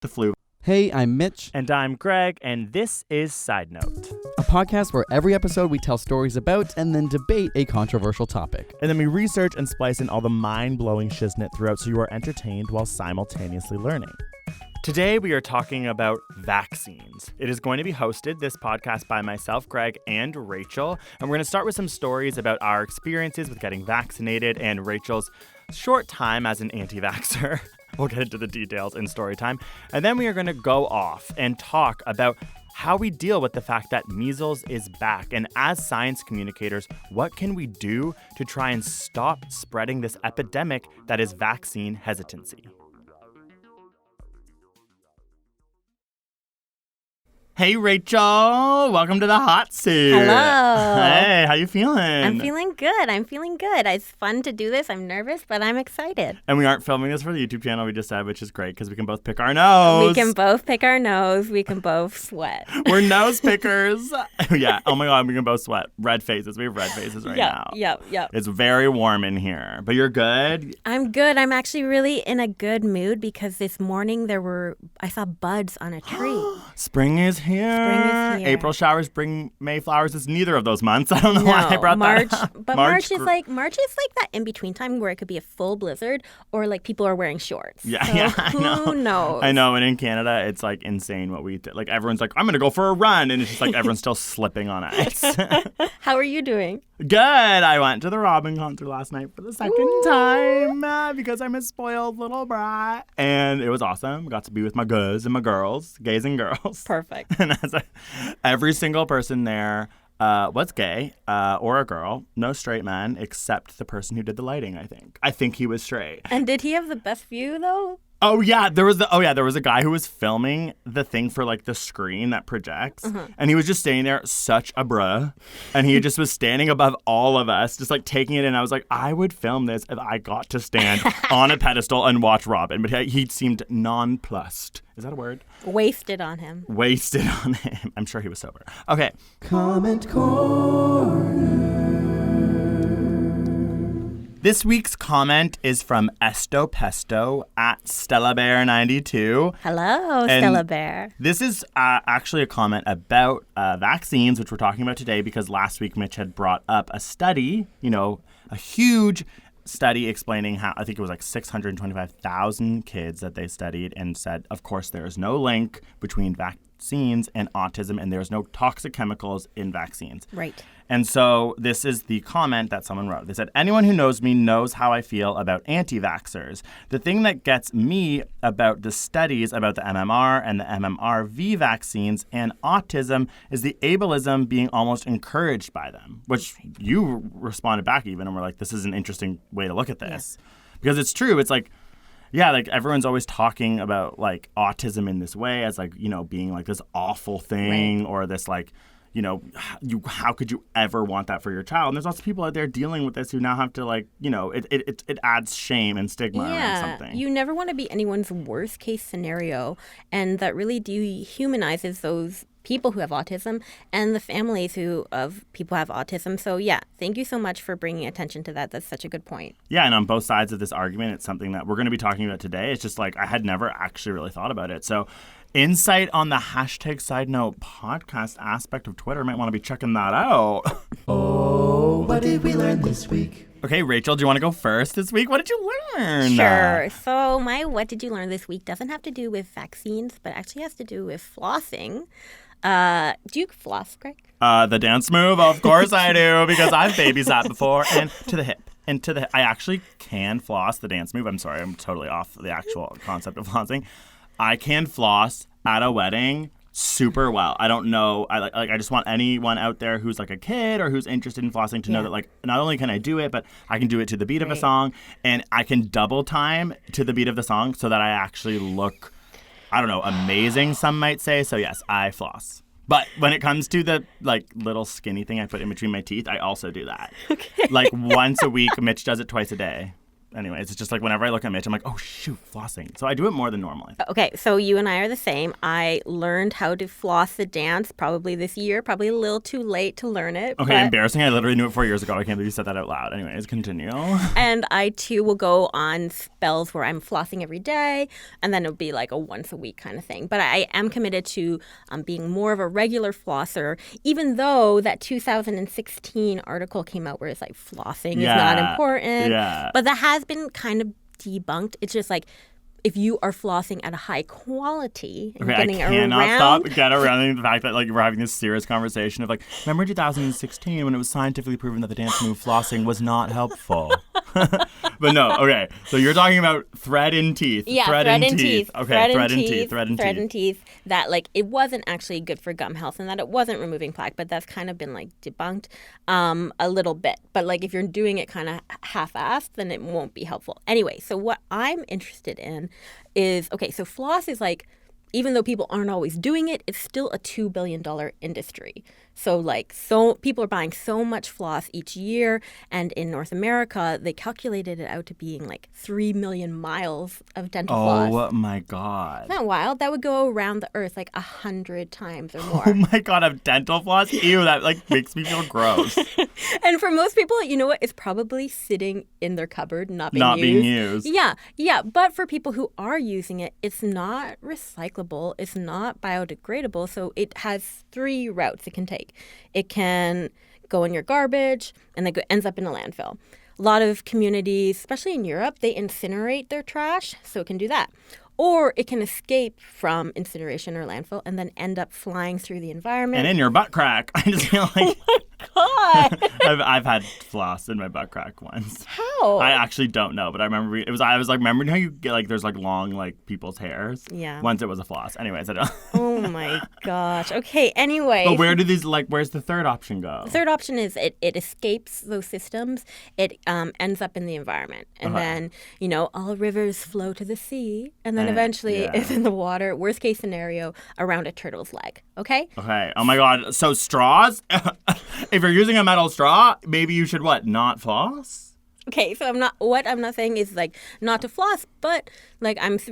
the flu. Hey, I'm Mitch. And I'm Greg, and this is Sidenote, a podcast where every episode we tell stories about and then debate a controversial topic. And then we research and splice in all the mind-blowing shiznit throughout so you are entertained while simultaneously learning. Today we are talking about vaccines. It is going to be hosted, this podcast, by myself, Greg, and Rachel. And we're going to start with some stories about our experiences with getting vaccinated and Rachel's short time as an anti-vaxxer. We'll get into the details in story time. And then we are going to go off and talk about how we deal with the fact that measles is back. And as science communicators, what can we do to try and stop spreading this epidemic that is vaccine hesitancy? Hey, Rachel. Welcome to the hot seat. Hello. Hey, how you feeling? I'm feeling good. It's fun to do this. I'm nervous, but I'm excited. And we aren't filming this for the YouTube channel, we just said, which is great because we can both pick our nose. We can both pick our nose. We can both sweat. We're nose pickers. Yeah. Oh, my God. We can both sweat. Red faces. We have red faces right now. Yep. It's very warm in here. But you're good? I'm good. I'm actually really in a good mood because this morning I saw buds on a tree. Spring is here. April showers bring May flowers. It's neither of those months. I don't know why I brought March, that up. But March is like that in-between time where it could be a full blizzard or like people are wearing shorts. Yeah, so yeah, I know. Who knows? I know. And in Canada, it's like insane what we do. Like everyone's like, I'm going to go for a run. And it's just like everyone's still slipping on ice. How are you doing? Good. I went to the Robin concert last night for the second time because I'm a spoiled little brat. And it was awesome. Got to be with my guys and my girls, gays and girls. Perfect. And every single person there was gay or a girl. No straight man except the person who did the lighting, I think. I think he was straight. And did he have the best view, though? Oh yeah, there was a guy who was filming the thing for like the screen that projects, and he was just standing there, such a bruh, and he just was standing above all of us, just like taking it in. I was like, I would film this if I got to stand on a pedestal and watch Robin, but he seemed nonplussed. Is that a word? Wasted on him. I'm sure he was sober. Okay. Comment Corner. This week's comment is from Esto Pesto at Stella Bear 92. Hello, And Stella Bear. This is actually a comment about vaccines, which we're talking about today because last week Mitch had brought up a study, a huge study explaining how, I think it was like 625,000 kids that they studied and said, of course, there is no link between vaccines and autism and there's no toxic chemicals in vaccines. Right. And so this is the comment that someone wrote. They said, anyone who knows me knows how I feel about anti-vaxxers. The thing that gets me about the studies about the MMR and the MMRV vaccines and autism is the ableism being almost encouraged by them, which you responded back even and were like, this is an interesting way to look at this. Yeah. Because it's true. It's like, yeah, like everyone's always talking about like autism in this way as like, being like this awful thing or this like, how could you ever want that for your child? And there's lots of people out there dealing with this who now have to like, it adds shame and stigma around something. You never want to be anyone's worst case scenario. And that really dehumanizes those people who have autism and the families of people who have autism. So yeah, thank you so much for bringing attention to that. That's such a good point. Yeah, and on both sides of this argument, it's something that we're going to be talking about today. It's just like I had never actually really thought about it. So insight on the hashtag Sidenote podcast aspect of Twitter, might want to be checking that out. Oh, what did we learn this week? Okay, Rachel, do you want to go first this week? What did you learn? Sure. So my what did you learn this week doesn't have to do with vaccines, but actually has to do with flossing. Do you floss, Greg? The dance move? Of course I do, because I've babysat before. And to the hip. I actually can floss the dance move. I'm sorry, I'm totally off the actual concept of flossing. I can floss at a wedding super well. I don't know. I just want anyone out there who's like a kid or who's interested in flossing to know that like not only can I do it, but I can do it to the beat of a song, and I can double time to the beat of the song so that I actually look, I don't know, amazing, some might say. So yes, I floss. But when it comes to the like little skinny thing I put in between my teeth, I also do that. Okay. Like once a week. Mitch does it twice a day. anyways, it's just like whenever I look at Mitch, I'm like, oh shoot, flossing. So I do it more than normal. Okay, so you and I are the same. I learned how to floss the dance probably this year, probably a little too late to learn it. Okay, but... embarrassing. I literally knew it 4 years ago. I can't believe you said that out loud. Anyways, continue. And I too will go on spells where I'm flossing every day, and then it'll be like a once a week kind of thing. But I am committed to being more of a regular flosser, even though that 2016 article came out where it's like flossing is not important. Yeah. But that has been kind of debunked. It's just like if you are flossing at a high quality and getting I cannot around... get around the fact that like we're having this serious conversation of like, remember 2016 when it was scientifically proven that the dance move flossing was not helpful. But no, okay. So you're talking about thread in teeth. Yeah, thread in teeth. Okay, thread in teeth. That like it wasn't actually good for gum health and that it wasn't removing plaque, but that's kind of been like debunked a little bit. But like if you're doing it kind of half-assed, then it won't be helpful. Anyway, so what I'm interested in is, okay, so floss is like, even though people aren't always doing it, it's still a $2 billion industry. So like, so people are buying so much floss each year. And in North America, they calculated it out to being like 3 million miles of dental floss. Oh my God. Isn't that wild? That would go around the earth like 100 times or more. Oh my God, of dental floss? Ew, that like makes me feel gross. And for most people, you know what? It's probably sitting in their cupboard, not being used. Yeah. But for people who are using it, it's not recyclable. It's not biodegradable. So it has 3 routes it can take. It can go in your garbage and then ends up in a landfill. A lot of communities, especially in Europe, they incinerate their trash, so it can do that. Or it can escape from incineration or landfill and then end up flying through the environment. And in your butt crack. I just feel like... Oh my God. I've had floss in my butt crack once. How? I actually don't know, but I remember I was like, remember how you get like there's like long like people's hairs? Yeah. Once it was a floss. Anyways, I don't. Oh my gosh. Okay, anyway. But where do these where's the third option go? The third option is it escapes those systems. It ends up in the environment. And then, all rivers flow to the sea. And then eventually it's in the water. Worst case scenario, around a turtle's leg. Okay? Okay. Oh my God. So straws? If you're using a metal straw, maybe you should not floss? Okay, so what I'm not saying is like not to floss, but like I've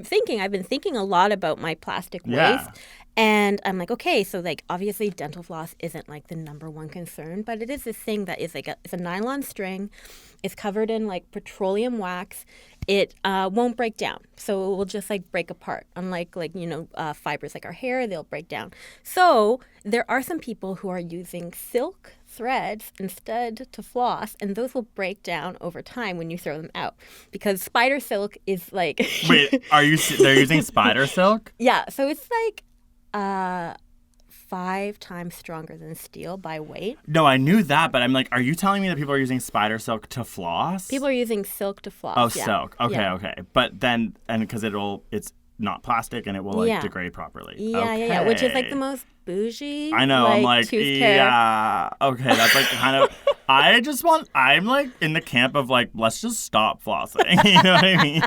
been thinking a lot about my plastic waste. And I'm like, okay, so like obviously dental floss isn't like the number one concern, but it is this thing that is like it's a nylon string. It's covered in like petroleum wax. It won't break down. So it will just like break apart. Unlike fibers like our hair, they'll break down. So there are some people who are using silk threads instead to floss, and those will break down over time when you throw them out because spider silk is like... Wait, they're using spider silk? Yeah, so it's like 5 times stronger than steel by weight. No, I knew that, but I'm like, are you telling me that people are using spider silk to floss? People are using silk to floss. Oh, silk. Okay. But then, and because it's not plastic and it will degrade properly. Yeah, which is like the most bougie. I know. I'm like, tooth care. Yeah. Okay, that's like kind of. I'm like in the camp of like, let's just stop flossing. You know what I mean?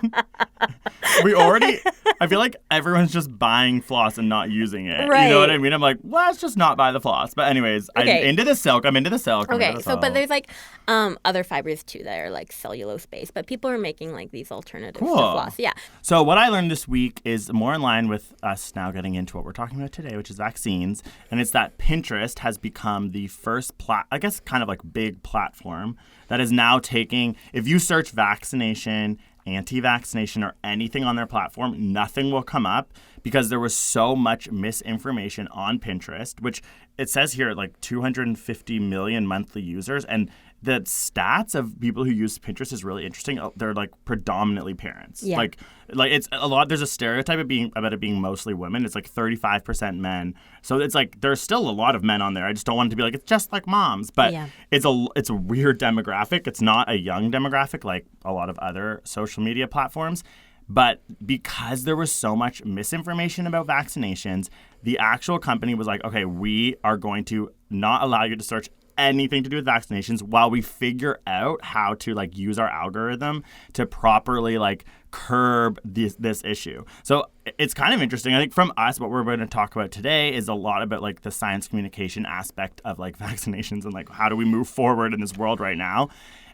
I feel like everyone's just buying floss and not using it. Right. You know what I mean? I'm like, let's just not buy the floss. But anyways, okay. I'm into the silk. Okay, but there's like other fibers too that are like cellulose based, but people are making like these alternatives to floss. Yeah. So what I learned this week is more in line with us now getting into what we're talking about today, which is vaccines. And it's that Pinterest has become the first kind of like big platform that is now taking, if you search vaccination, anti-vaccination, or anything on their platform, nothing will come up because there was so much misinformation on Pinterest, which it says here like 250 million monthly users. And the stats of people who use Pinterest is really interesting. They're like predominantly parents. Yeah. Like it's a lot. There's a stereotype about it being mostly women. It's like 35% men. So it's like there's still a lot of men on there. I just don't want it to be like it's just like moms. But it's a weird demographic. It's not a young demographic like a lot of other social media platforms. But because there was so much misinformation about vaccinations, the actual company was like, okay, we are going to not allow you to search anything to do with vaccinations while we figure out how to like use our algorithm to properly like curb this issue. So it's kind of interesting. I think from us, what we're going to talk about today is a lot about like the science communication aspect of like vaccinations and like how do we move forward in this world right now.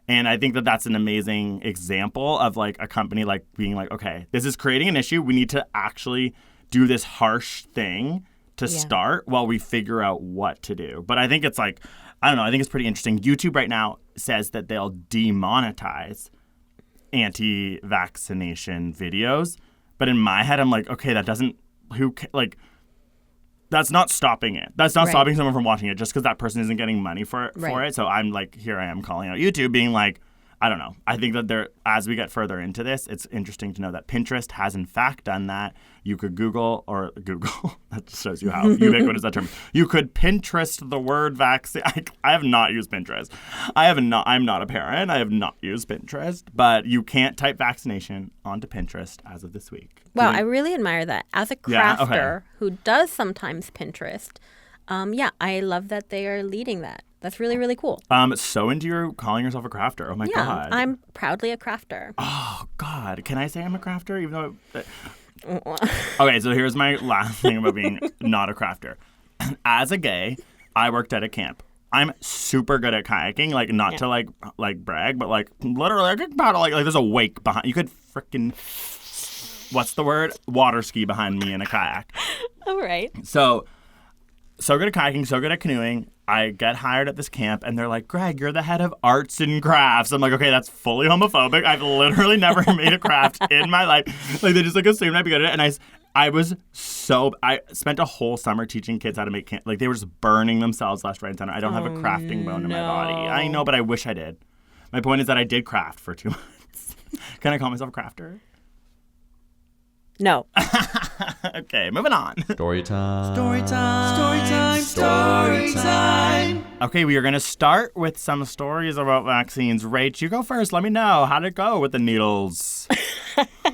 And I think that that's an amazing example of like a company like being like, okay, this is creating an issue. We need to actually do this harsh thing to start while we figure out what to do. But I think it's like, I don't know, I think it's pretty interesting. YouTube right now says that they'll demonetize anti-vaccination videos. But in my head, I'm like, okay, that doesn't, that's not stopping it. That's not stopping someone from watching it just because that person isn't getting money for it. So I'm like, here I am calling out YouTube being like, I don't know. I think that as we get further into this, it's interesting to know that Pinterest has in fact done that. You could Google, that just shows you how ubiquitous that term. You could Pinterest the word vaccine. I have not used Pinterest. I'm not a parent. I have not used Pinterest. But you can't type vaccination onto Pinterest as of this week. Wow, I really admire that. As a crafter who does sometimes Pinterest, I love that they are leading that. That's really, really cool. So into your calling yourself a crafter. Oh, my God. I'm proudly a crafter. Oh, God. Can I say I'm a crafter? Even though... Okay, so here's my last thing about being not a crafter. As a gay, I worked at a camp. I'm super good at kayaking, like not to like brag, but like literally I could paddle like there's a wake behind. You could freaking what's the word? Water ski behind me in a kayak. All right. So good at kayaking, so good at canoeing. I get hired at this camp, and they're like, Greg, you're the head of arts and crafts. I'm like, okay, that's fully homophobic. I've literally never made a craft in my life. Like, they just, like, assumed I'd be good at it. And I spent a whole summer teaching kids how to make like, they were just burning themselves left, right, and center. I don't have a crafting bone in my body. I know, but I wish I did. My point is that I did craft for 2 months. Can I call myself a crafter? No. Okay, moving on. Story time. Story time. Story time. Story time. Okay, we are going to start with some stories about vaccines. Rach, you go first. Let me know. How'd it go with the needles?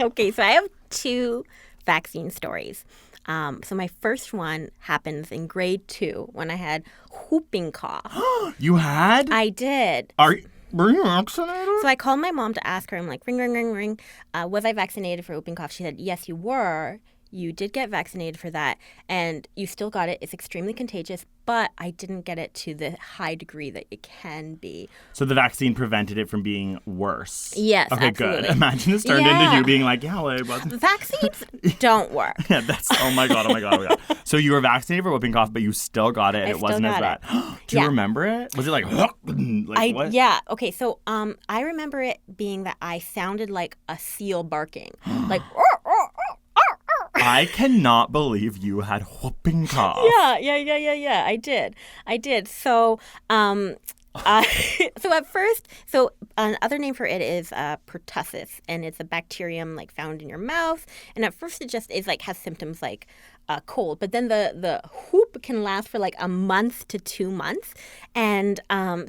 Okay, so I have 2 vaccine stories. So my first one happens in grade 2 when I had whooping cough. You had? I did. Were you vaccinated? So I called my mom to ask her. I'm like, ring, ring, ring, ring. Was I vaccinated for whooping cough? She said, yes, you were. You did get vaccinated for that, and you still got it. It's extremely contagious, but I didn't get it to the high degree that it can be. So the vaccine prevented it from being worse? Yes, okay, absolutely. Good. Imagine this turned into you being like, yeah, well, it wasn't. Vaccines don't work. Yeah, that's, oh my God. So you were vaccinated for whooping cough, but you still got it, and it wasn't as bad. Do you remember it? Was it like what? Yeah. Okay, so I remember it being that I sounded like a seal barking. Like, I cannot believe you had whooping cough. Yeah. I did. So, so at first, another name for it is pertussis, and it's a bacterium like found in your mouth. And at first, it just is like has symptoms like cold, but then the whoop can last for like a month to 2 months. And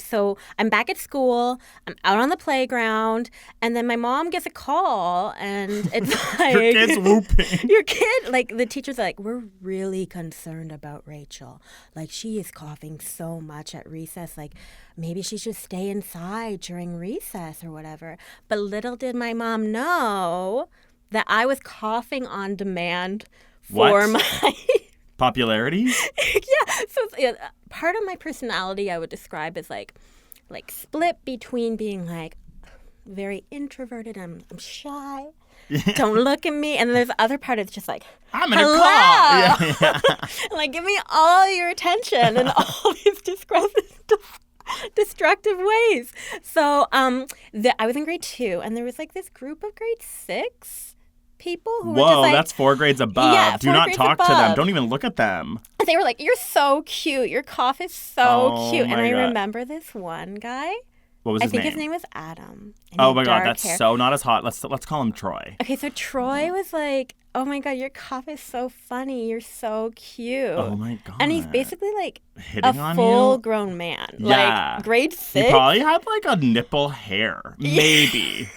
so I'm back at school, I'm out on the playground, and then my mom gets a call, and it's like your kid's whooping. Your kid, like the teachers are like, we're really concerned about Rachel. Like she is coughing so much at recess. Like maybe she should stay inside during recess or whatever. But little did my mom know that I was coughing on demand for my popularity. So part of my personality I would describe as like split between being like very introverted, I'm shy, don't look at me, and then there's the other part that's just like, I'm in a cough. Yeah. Like give me all your attention in all these destructive ways. So I was in grade 2, and there was like this group of grade 6 people who were just like, that's 4 grades above. Yeah, do not talk to them. Don't even look at them. They were like, you're so cute. Your cough is so cute. And I remember this one guy. What was his name? I think his name was Adam. Oh my God, that's so not as hot. Let's call him Troy. Okay, so Troy was like, oh my God, your cough is so funny. You're so cute. Oh my God. And he's basically like hitting a full-grown man. Yeah. Like grade 6. He probably had like a nipple hair. Maybe.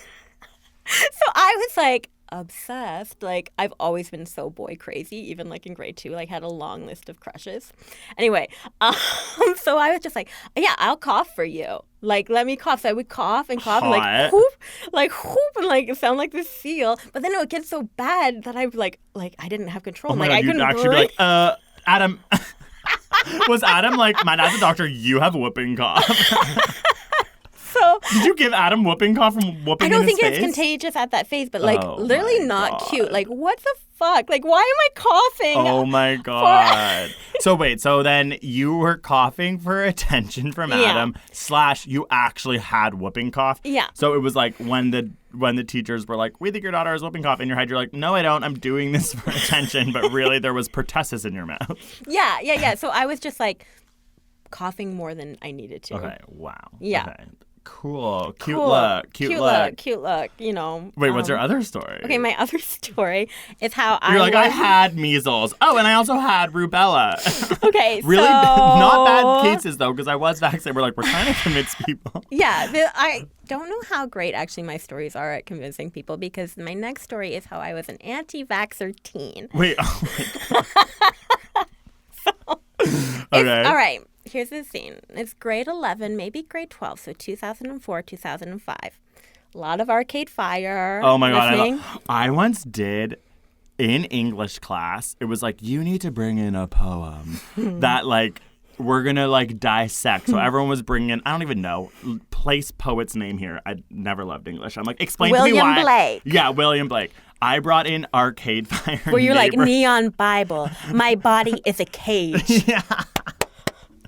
So I was like, obsessed. Like I've always been so boy crazy, even like in grade 2, like had a long list of crushes. Anyway, so I was just like, yeah, I'll cough for you. Like let me cough. So I would cough and cough and like whoop and like sound like this seal. But then it would get so bad that I like I didn't have control. Oh my God, God, I couldn't actually breathe. be like, Adam. Was Adam like, my dad's a doctor, you have whooping cough? So Did you give Adam whooping cough from whooping I don't in his think it's face? contagious at that phase, but like Oh literally my not God. cute. Like what the fuck? Like why am I coughing? Oh my God. So wait, so then you were coughing for attention from Yeah. Adam / you actually had whooping cough? Yeah. So it was like when the teachers were like, we think your daughter has whooping cough, in your head you're like, no I don't, I'm doing this for attention, but really there was pertussis in your mouth. Yeah. So I was just like coughing more than I needed to. Okay, wow. Yeah. Okay. Cool. Cute Cool. look. Cute look, you know. Wait, what's your other story? Okay, my other story is how You're like, I was... had measles. Oh, and I also had rubella. Okay, Really so... not bad cases, though, because I was vaccinated. We're like, we're trying to convince people. Yeah, I don't know how great actually my stories are at convincing people because my next story is how I was an anti-vaxxer teen. Wait, oh my God. Okay. All right, here's the scene. It's grade 11, maybe grade 12, so 2004, 2005. A lot of Arcade Fire. Oh my God. listening. I once did in English class, it was like, you need to bring in a poem that like we're going to like dissect. So everyone was bringing in, I don't even know, place poet's name here. I never loved English. I'm like, explain to me William why. Blake. Yeah, William Blake. I brought in Arcade Fire. Where you're like, Neighbor- neon Bible, my body is a cage. Yeah.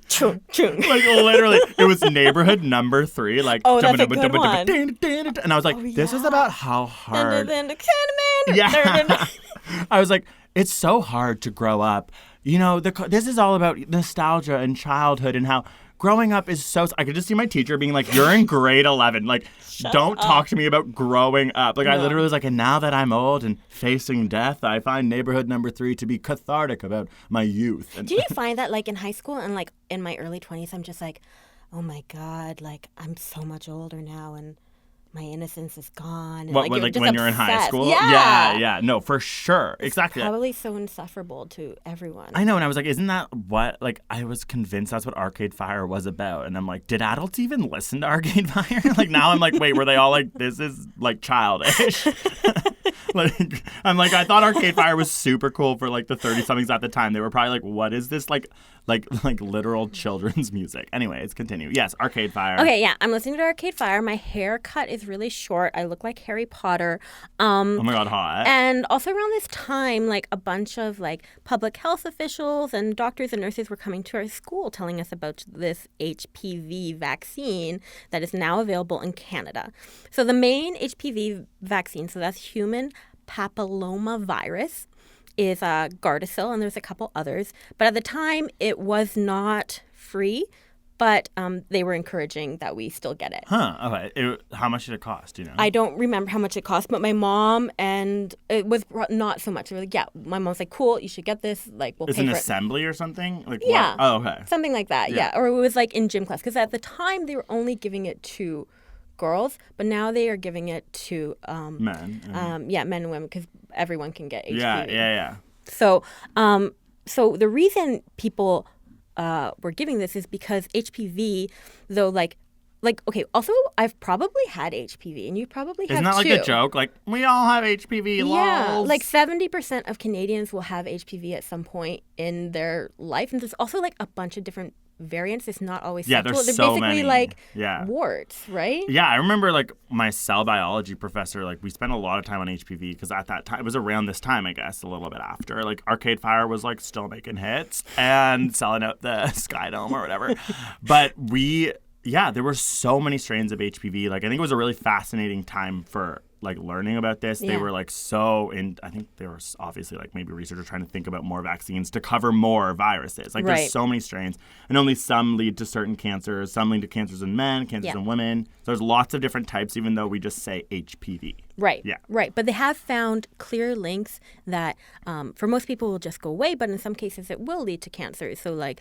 Chung, chung. Like literally, it was neighborhood number 3. Like, Oh, that's a good one. and I was like, this is about how hard. Yeah. I was like, it's so hard to grow up. You know, this is all about nostalgia and childhood and how growing up is so. I could just see my teacher being like, "You're in grade 11. Like, don't talk to me about growing up." Like, I literally was like, "And now that I'm old and facing death, I find neighborhood number 3 to be cathartic about my youth." And Do you find that like in high school and like in my early 20s, I'm just like, oh my God, like I'm so much older now and my innocence is gone. And, what, you're like just when you're in high obsessed. school? Yeah. Yeah. No, for sure. Exactly. Probably so insufferable to everyone. I know, and I was like, isn't that what, like, I was convinced that's what Arcade Fire was about. And I'm like, did adults even listen to Arcade Fire? Like, now I'm like, wait, were they all like, this is, like, childish? Like, I'm like, I thought Arcade Fire was super cool for, like, the 30-somethings at the time. They were probably like, what is this, like literal children's music? Anyways, continue. Yes, Arcade Fire. Okay, yeah, I'm listening to Arcade Fire. My haircut is really short. I look like Harry Potter. Oh my God, hot. And also around this time, like a bunch of like public health officials and doctors and nurses were coming to our school telling us about this HPV vaccine that is now available in Canada. So the main HPV vaccine, so that's human papillomavirus, is Gardasil, and there's a couple others. But at the time, it was not free, but they were encouraging that we still get it. Huh, okay. How much did it cost, do you know? I don't remember how much it cost, but my mom and it was not so much. They were like, yeah, my mom's like, cool, you should get this. Like, we'll It's pay an for it. assembly or something? Like, Yeah. What? Oh, okay. Something like that, yeah. Or it was like in gym class. Because at the time, they were only giving it to girls, but now they are giving it to Men. men and women because everyone can get HPV. Yeah. So, so the reason people were giving this is because HPV, though, like okay. Also, I've probably had HPV, and you probably have Isn't that like too. a joke? Like, we all have HPV. Yeah, lols. like 70% of Canadians will have HPV at some point in their life, and there's also like a bunch of different variants. It's not always sexual. there's They're so basically many. like Yeah. warts, right? Yeah, I remember like my cell biology professor, like we spent a lot of time on HPV because at that time, it was around this time, I guess, a little bit after. Like Arcade Fire was like still making hits and selling out the Skydome or whatever. But there were so many strains of HPV. Like I think it was a really fascinating time for like learning about this. They Yeah. were like I think they were obviously like maybe researchers trying to think about more vaccines to cover more viruses. Like Right. there's so many strains and only some lead to certain cancers. Some lead to cancers in men, cancers in women. So there's lots of different types even though we just say HPV. Right. Yeah. Right. But they have found clear links that for most people will just go away, but in some cases it will lead to cancer. So like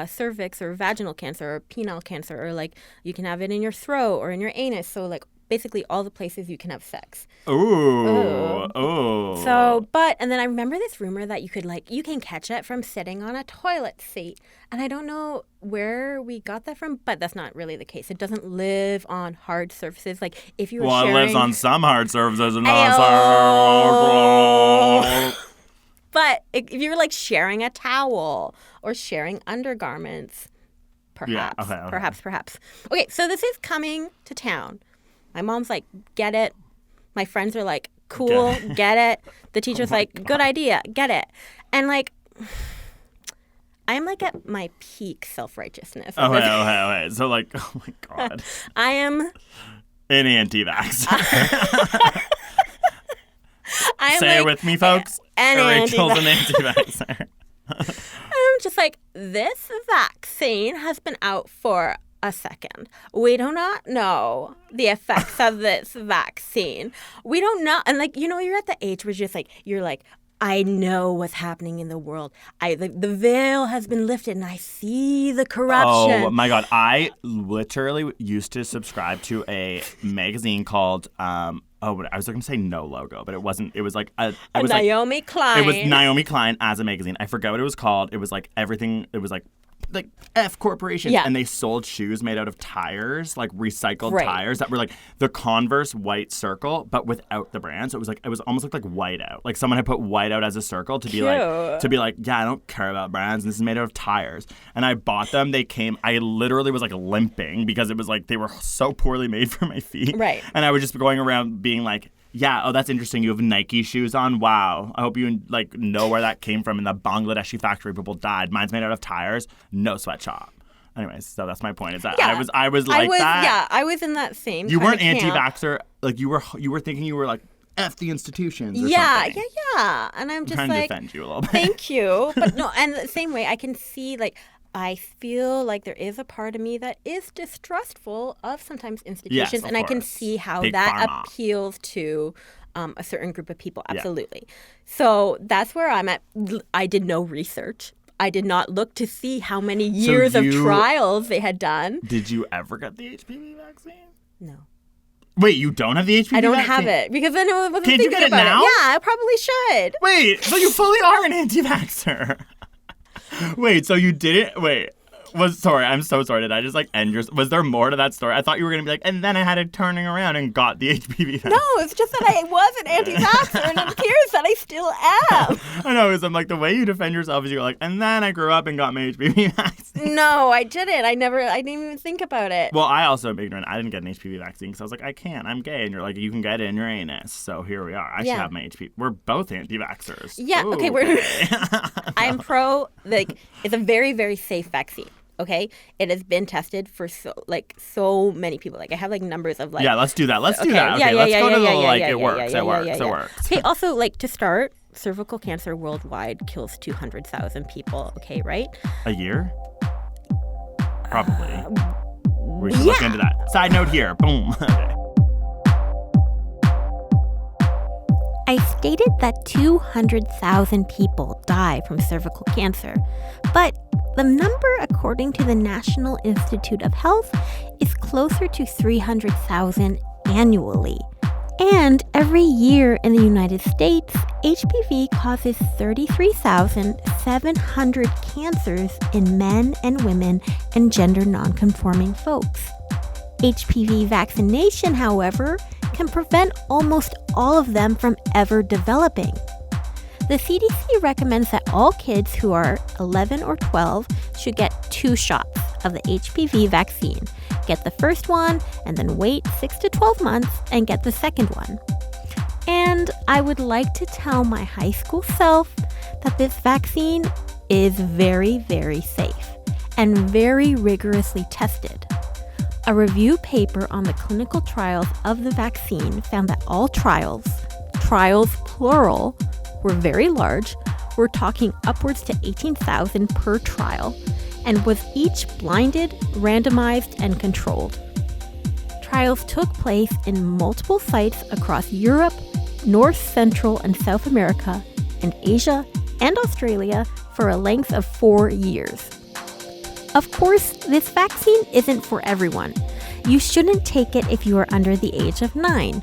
cervix or vaginal cancer or penile cancer, or like you can have it in your throat or in your anus. So like basically all the places you can have sex. Ooh. So, and then I remember this rumor that you can catch it from sitting on a toilet seat. And I don't know where we got that from, but that's not really the case. It doesn't live on hard surfaces. Like if you were Well, sharing... it lives on some hard surfaces and not Ayo. some. But if you're like sharing a towel or sharing undergarments, Perhaps. Yeah, okay. Perhaps. Okay, so this is coming to town. My mom's like, get it. My friends are like, cool, get it. The teacher's like, good idea, get it. And like, I'm like at my peak self-righteousness. Okay. So like, oh my God. I am an anti-vaxxer. Say it with me, folks. Rachel's an anti-vaxxer. I'm just like, this vaccine has been out for a second. We do not know the effects of this vaccine. We don't know. And like, you're at the age where you're like, I know what's happening in the world. The veil has been lifted and I see the corruption. Oh my God. I literally used to subscribe to a magazine called I was going to say No Logo, but it wasn't. It was like Naomi Klein. It was Naomi Klein as a magazine. I forgot what it was called. It was like everything. It was like F corporations. Yeah. And they sold shoes made out of tires, like recycled Right. tires that were like the Converse white circle, but without the brand. So it was almost like white out. Like someone had put white out as a circle to be like, yeah, I don't care about brands. And this is made out of tires. And I bought them. I literally was like limping because it was like they were so poorly made for my feet. Right. And I was just going around being like, yeah, oh, that's interesting. You have Nike shoes on? Wow. I hope you know where that came from. In the Bangladeshi factory, people died. Mine's made out of tires. No sweatshop. Anyways, so that's my point. Is that I was like that. Yeah, I was in that same. You weren't kind of camp. anti-vaxxer. Like you were thinking you were like F the institutions. Or Yeah. something. And I'm just trying like, to defend you a little bit. thank you, but no. And the same way, I can see I feel like there is a part of me that is distrustful of sometimes institutions, Yes, of and I can course. see how Big that pharma. appeals to a certain group of people. Absolutely. So that's where I'm at. I did no research. I did not look to see how many years of trials they had done. Did you ever get the HPV vaccine? No. Wait, you don't have the HPV vaccine? I don't have it because then I wasn't Can't you thinking get it about now? it. Yeah, I probably should. Wait, so you fully are an anti-vaxxer. Wait, so you didn't? Wait. I'm so sorry. Did I just end your... Was there more to that story? I thought you were going to be like, and then I had it turning around and got the HPV vaccine. No, it's just that I was an anti-vaxxer and it appears that I still am. I know, because I'm like, the way you defend yourself is you're like, and then I grew up and got my HPV vaccine. No, I didn't. I didn't even think about it. Well, I also am ignorant. I didn't get an HPV vaccine because I was like, I can't. I'm gay. And you're like, you can get it in your anus. So here we are. I should have my HPV. We're both anti-vaxxers. Yeah, Ooh, okay. I'm pro, it's a very, very safe vaccine. Okay, it has been tested for so many people. I have numbers of Yeah, let's do that. Let's do that. Okay, let's go to the it works. It works. Okay, also to start, cervical cancer worldwide kills 200,000 people. Okay, right? A year? Probably. We should look into that. Side note here. Boom. Okay. I stated that 200,000 people die from cervical cancer, but the number, according to the National Institute of Health, is closer to 300,000 annually. And every year in the United States, HPV causes 33,700 cancers in men and women and gender nonconforming folks. HPV vaccination, however, can prevent almost all of them from ever developing. The CDC recommends that all kids who are 11 or 12 should get 2 shots of the HPV vaccine. Get the first one and then wait 6 to 12 months and get the second one. And I would like to tell my high school self that this vaccine is very, very safe and very rigorously tested. A review paper on the clinical trials of the vaccine found that all trials plural, were very large. We're talking upwards to 18,000 per trial, and was each blinded, randomized, and controlled. Trials took place in multiple sites across Europe, North, Central, and South America, and Asia, and Australia for a length of 4 years. Of course, this vaccine isn't for everyone. You shouldn't take it if you are under the age of 9,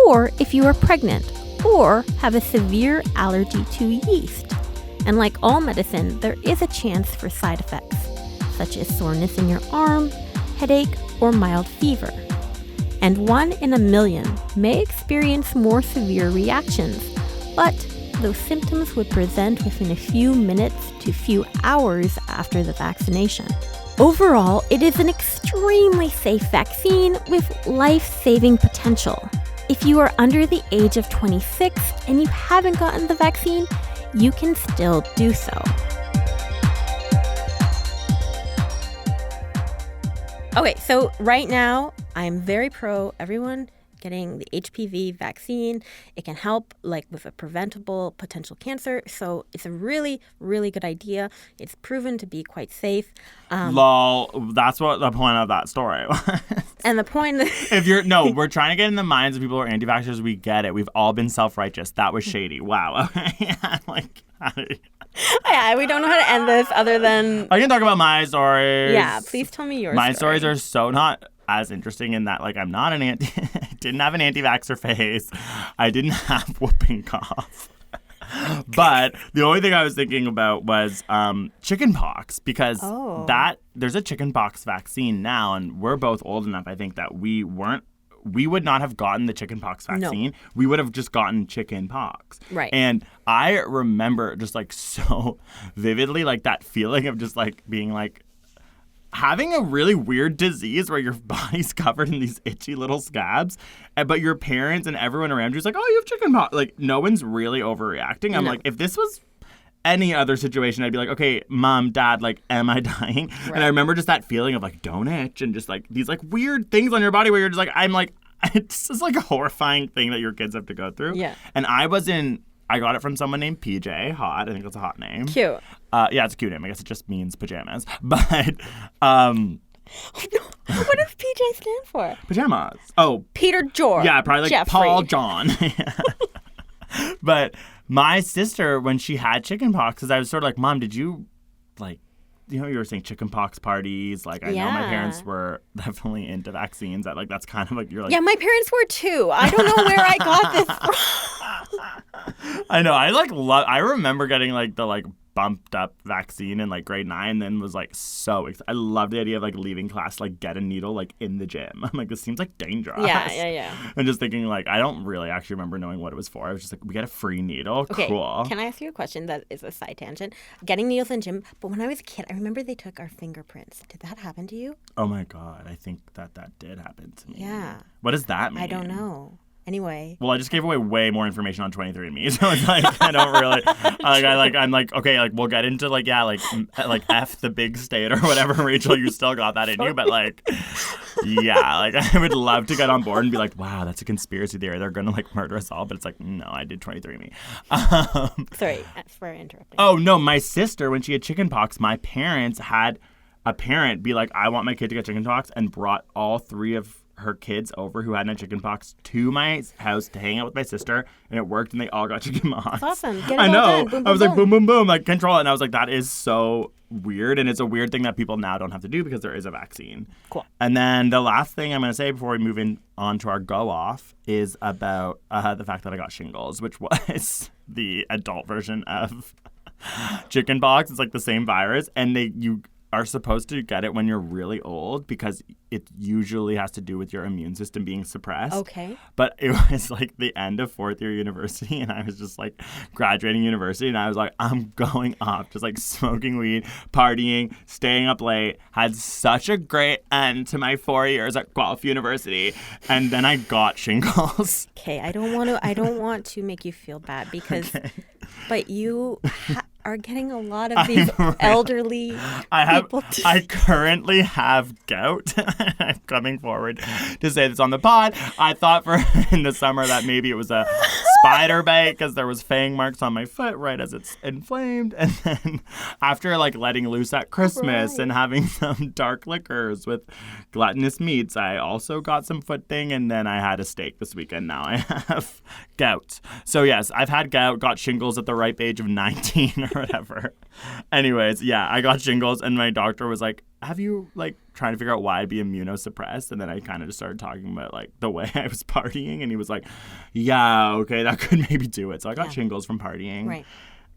or if you are pregnant, or have a severe allergy to yeast. And like all medicine, there is a chance for side effects, such as soreness in your arm, headache, or mild fever. And 1 in a million may experience more severe reactions, but those symptoms would present within a few minutes to few hours after the vaccination. Overall, it is an extremely safe vaccine with life-saving potential. If you are under the age of 26 and you haven't gotten the vaccine, you can still do so. Okay, so right now, I'm very pro everyone getting the HPV vaccine. It can help with a preventable potential cancer. So it's a really, really good idea. It's proven to be quite safe. Lol, that's what the point of that story was. And the point we're trying to get in the minds of people who are anti-vaxxers. We get it. We've all been self-righteous. That was shady. Wow. Okay. Yeah, we don't know how to end this other than... I can talk about my stories. Yeah, please tell me yours. My stories are so not as interesting in that, I'm not an didn't have an anti-vaxxer phase. I didn't have whooping cough. But the only thing I was thinking about was chickenpox, because there's a chickenpox vaccine now, and we're both old enough, I think, that we would not have gotten the chickenpox vaccine. No. We would have just gotten chickenpox. Right. And I remember just so vividly that feeling of just being having a really weird disease where your body's covered in these itchy little scabs, but your parents and everyone around you is like, oh, you have chickenpox. No one's really overreacting. I'm if this was any other situation, I'd be like, okay, mom, dad, am I dying? Right. And I remember just that feeling of don't itch and just these weird things on your body where you're just it's just a horrifying thing that your kids have to go through. Yeah. And I got it from someone named PJ. Hot. I think that's a hot name. Cute. Yeah, it's a cute name. I guess it just means pajamas. But, what does PJ stand for? Pajamas. Oh. Peter George. Yeah, probably Jeffrey. Paul John. But my sister, when she had chickenpox, because I was sort of Mom, did you, you were saying chickenpox parties. I know my parents were definitely into vaccines. That that's kind of you're yeah, my parents were too. I don't know where I got this from. I know. I remember getting the bumped up vaccine in grade 9, then was so excited. I loved the idea of leaving class, get a needle in the gym. I'm this seems dangerous. Yeah. And just thinking I don't really actually remember knowing what it was for. I was just we get a free needle. Okay, cool. Can I ask you a question that is a side tangent? Getting needles in gym, but when I was a kid, I remember they took our fingerprints. Did that happen to you? Oh my God, I think that did happen to me. Yeah. What does that mean? I don't know. Anyway. Well, I just gave away way more information on 23andMe, so it's I don't really I'm okay, we'll get into F the big state or whatever. Rachel, you still got that in you, but yeah, I would love to get on board and be wow, that's a conspiracy theory. They're gonna murder us all, but it's no, I did 23andMe. Sorry for interrupting. Oh no, my sister, when she had chickenpox, my parents had a parent be I want my kid to get chickenpox, and brought all 3 of her kids over who hadn't had chickenpox to my house to hang out with my sister, and it worked, and they all got chickenpox. That's awesome. Get it I know. All done. Boom, boom, I was boom. boom, boom, boom, control it. And I was that is so weird, and it's a weird thing that people now don't have to do because there is a vaccine. Cool. And then the last thing I'm going to say before we move on to our go-off is about the fact that I got shingles, which was the adult version of chickenpox. It's the same virus, and you are supposed to get it when you're really old because it usually has to do with your immune system being suppressed. Okay. But it was the end of 4th year university, and I was just graduating university, and I was I'm going off, just smoking weed, partying, staying up late, had such a great end to my 4 years at Guelph University, and then I got shingles. Okay, I don't want to make you feel bad because, okay. But you are getting a lot of these elderly people. I currently have gout. I'm coming forward to say this on the pod. I thought in the summer that maybe it was a spider bite because there was fang marks on my foot right as it's inflamed. And then after letting loose at Christmas and having some dark liquors with gluttonous meats, I also got some foot thing, and then I had a steak this weekend. Now I have gout. So yes, I've had gout, got shingles at the ripe age of 19 or whatever. Anyways, yeah, I got shingles, and my doctor was have you trying to figure out why I'd be immunosuppressed? And then I kind of just started talking about the way I was partying, and he was yeah, okay, that could maybe do it. So I got shingles from partying. Right.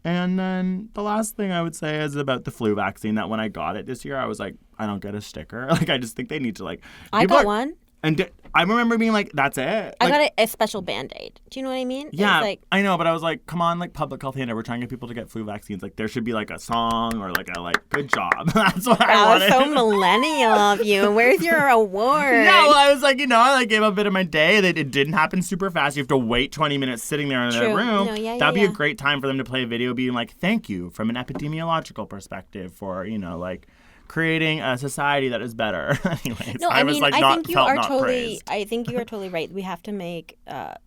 And then the last thing I would say is about the flu vaccine, that when I got it this year, I was I don't get a sticker. I just think they need to I got one. And I remember being like, that's it. I Like, got a special Band-Aid. Do you know what I mean? yeah, It's like, I know, but I was like, come on, like public health hand. We're trying to get people to get flu vaccines. Like there should be like a song or like a good job. That's what I that wanted. was so millennial of you. Where's your award? No, I was like, I like gave a bit of my day. It didn't happen super fast. You have to wait 20 minutes sitting there in True. a room. No, yeah, That'd be yeah. a great time for them to play a video being like, thank you from an epidemiological perspective for, like creating a society that is better. Anyways, No, I I was mean, like I not think you felt are not totally. praised. I think you are totally right. We have to make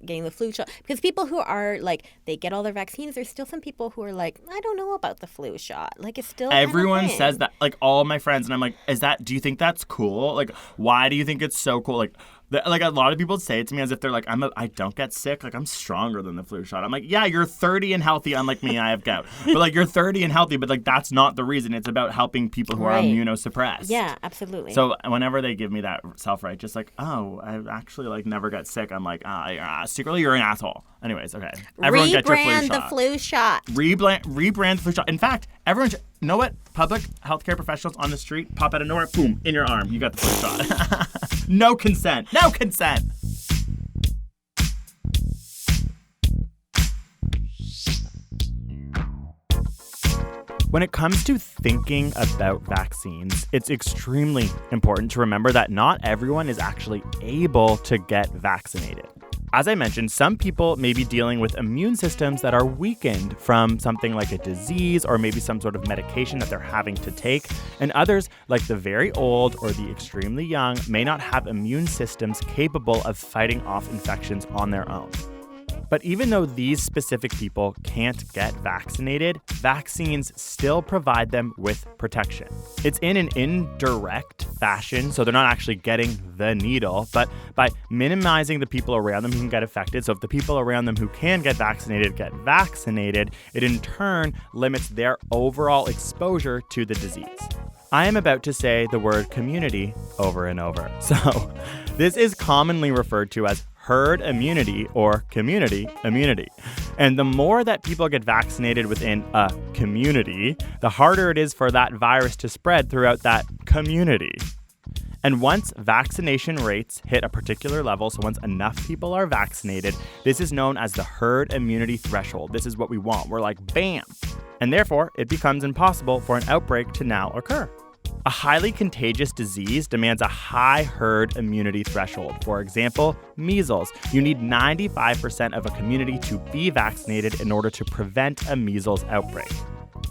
getting the flu shot because people who are like they get all their vaccines. There's still some people who are like, I don't know about the flu shot. Like it's still Everyone kind of says that, like all my friends, and I'm like, do you think that's cool? Like, why do you think it's so cool? Like a lot of people say it to me as if they're like, I don't get sick. Like I'm stronger than the flu shot. I'm like, yeah, you're 30 and healthy, unlike me. I have gout. But like you're 30 and healthy, but like that's not the reason. It's about helping people who are Right. immunosuppressed. Yeah, absolutely. So whenever they give me that self-righteous, like, oh, I actually like never got sick, I'm like, secretly you're an asshole. Anyways, okay. Everyone get your flu rebrand the shot. flu shot. Rebrand the flu shot. In fact, everyone, you know what? Public healthcare professionals on the street pop out of nowhere, boom, in your arm. You got the flu shot. No consent. No consent. When it comes to thinking about vaccines, it's extremely important to remember that not everyone is actually able to get vaccinated. As I mentioned, some people may be dealing with immune systems that are weakened from something like a disease or maybe some sort of medication that they're having to take, and others, like the very old or the extremely young, may not have immune systems capable of fighting off infections on their own. But even though these specific people can't get vaccinated, vaccines still provide them with protection. It's in an indirect fashion, so they're not actually getting the needle, but by minimizing the people around them who can get affected. So if the people around them who can get vaccinated, it in turn limits their overall exposure to the disease. I am about to say the word community over and over. So this is commonly referred to as herd immunity or community immunity. And the more that people get vaccinated within a community, the harder it is for that virus to spread throughout that community. And once vaccination rates hit a particular level, so once enough people are vaccinated, this is known as the herd immunity threshold. This is what we want. We're like, bam. And therefore, it becomes impossible for an outbreak to now occur. A highly contagious disease demands a high herd immunity threshold. For example, measles. You need 95% of a community to be vaccinated in order to prevent a measles outbreak.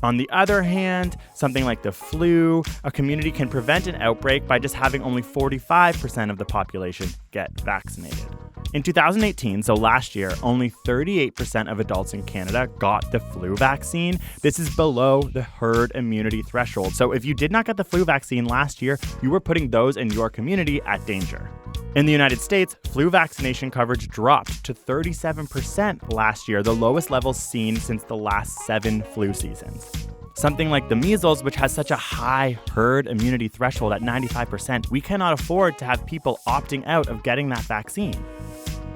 On the other hand, something like the flu, a community can prevent an outbreak by just having only 45% of the population get vaccinated. In 2018, so last year, only 38% of adults in Canada got the flu vaccine. This is below the herd immunity threshold. So if you did not get the flu vaccine last year, you were putting those in your community at danger. In the United States, flu vaccination coverage dropped to 37% last year, the lowest levels seen since the last 7 flu seasons. Something like the measles, which has such a high herd immunity threshold at 95%, we cannot afford to have people opting out of getting that vaccine.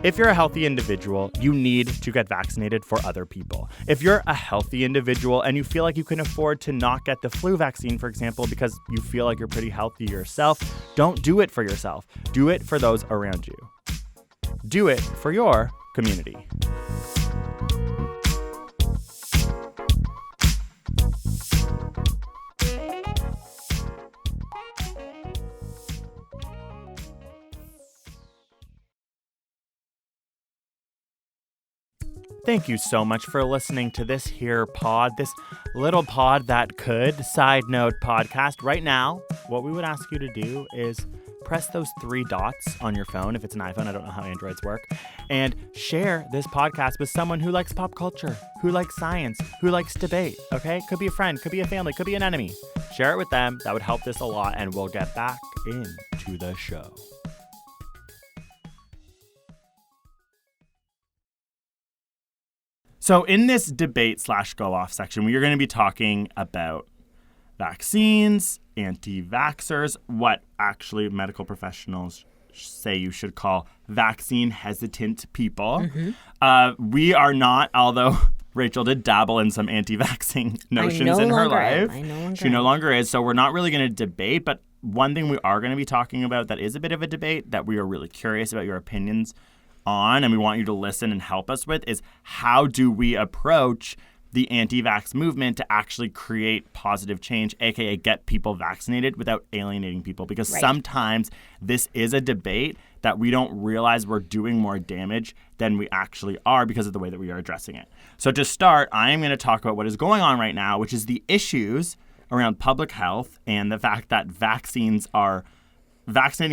If you're a healthy individual, you need to get vaccinated for other people. If you're a healthy individual and you feel like you can afford to not get the flu vaccine, for example, because you feel like you're pretty healthy yourself, don't do it for yourself. Do it for those around you. Do it for your community. Thank you so much for listening to this here pod, this little pod that could, Sidenote podcast. Right now, what we would ask you to do is press those 3 dots on your phone, if it's an iPhone, I don't know how Androids work, and share this podcast with someone who likes pop culture, who likes science, who likes debate, okay? Could be a friend, could be a family, could be an enemy. Share it with them. That would help this a lot, and we'll get back into the show. So in this debate/go-off section, we are going to be talking about vaccines, anti-vaxxers, what actually medical professionals say you should call vaccine hesitant people. Mm-hmm. We are not, although Rachel did dabble in some anti-vaxxing notions in her life. She no longer is. So we're not really going to debate, but one thing we are going to be talking about that is a bit of a debate that we are really curious about your opinions on, and we want you to listen and help us with, is how do we approach the anti-vax movement to actually create positive change, aka get people vaccinated without alienating people? Because sometimes this is a debate that we don't realize we're doing more damage than we actually are because of the way that we are addressing it. So to start, I am going to talk about what is going on right now, which is the issues around public health and the fact that vaccinating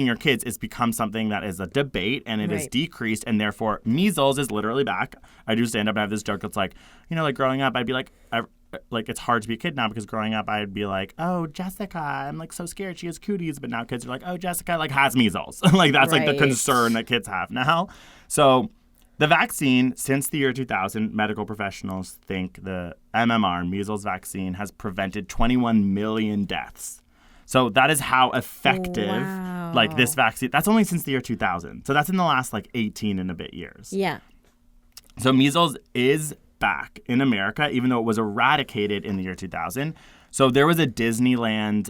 your kids has become something that is a debate, and it is decreased, and therefore measles is literally back. I do stand up and have this joke. It's like, like growing up, I'd be like, it's hard to be a kid now because growing up, I'd be like, oh, Jessica, I'm like so scared she has cooties. But now kids are like, oh, Jessica like has measles. Like that's like the concern that kids have now. So the vaccine, since the year 2000, medical professionals think the MMR, measles vaccine, has prevented 21 million deaths. So that is how effective like this vaccine. That's only since the year 2000. So that's in the last like 18 and a bit years. Yeah. So measles is back in America, even though it was eradicated in the year 2000. So there was a Disneyland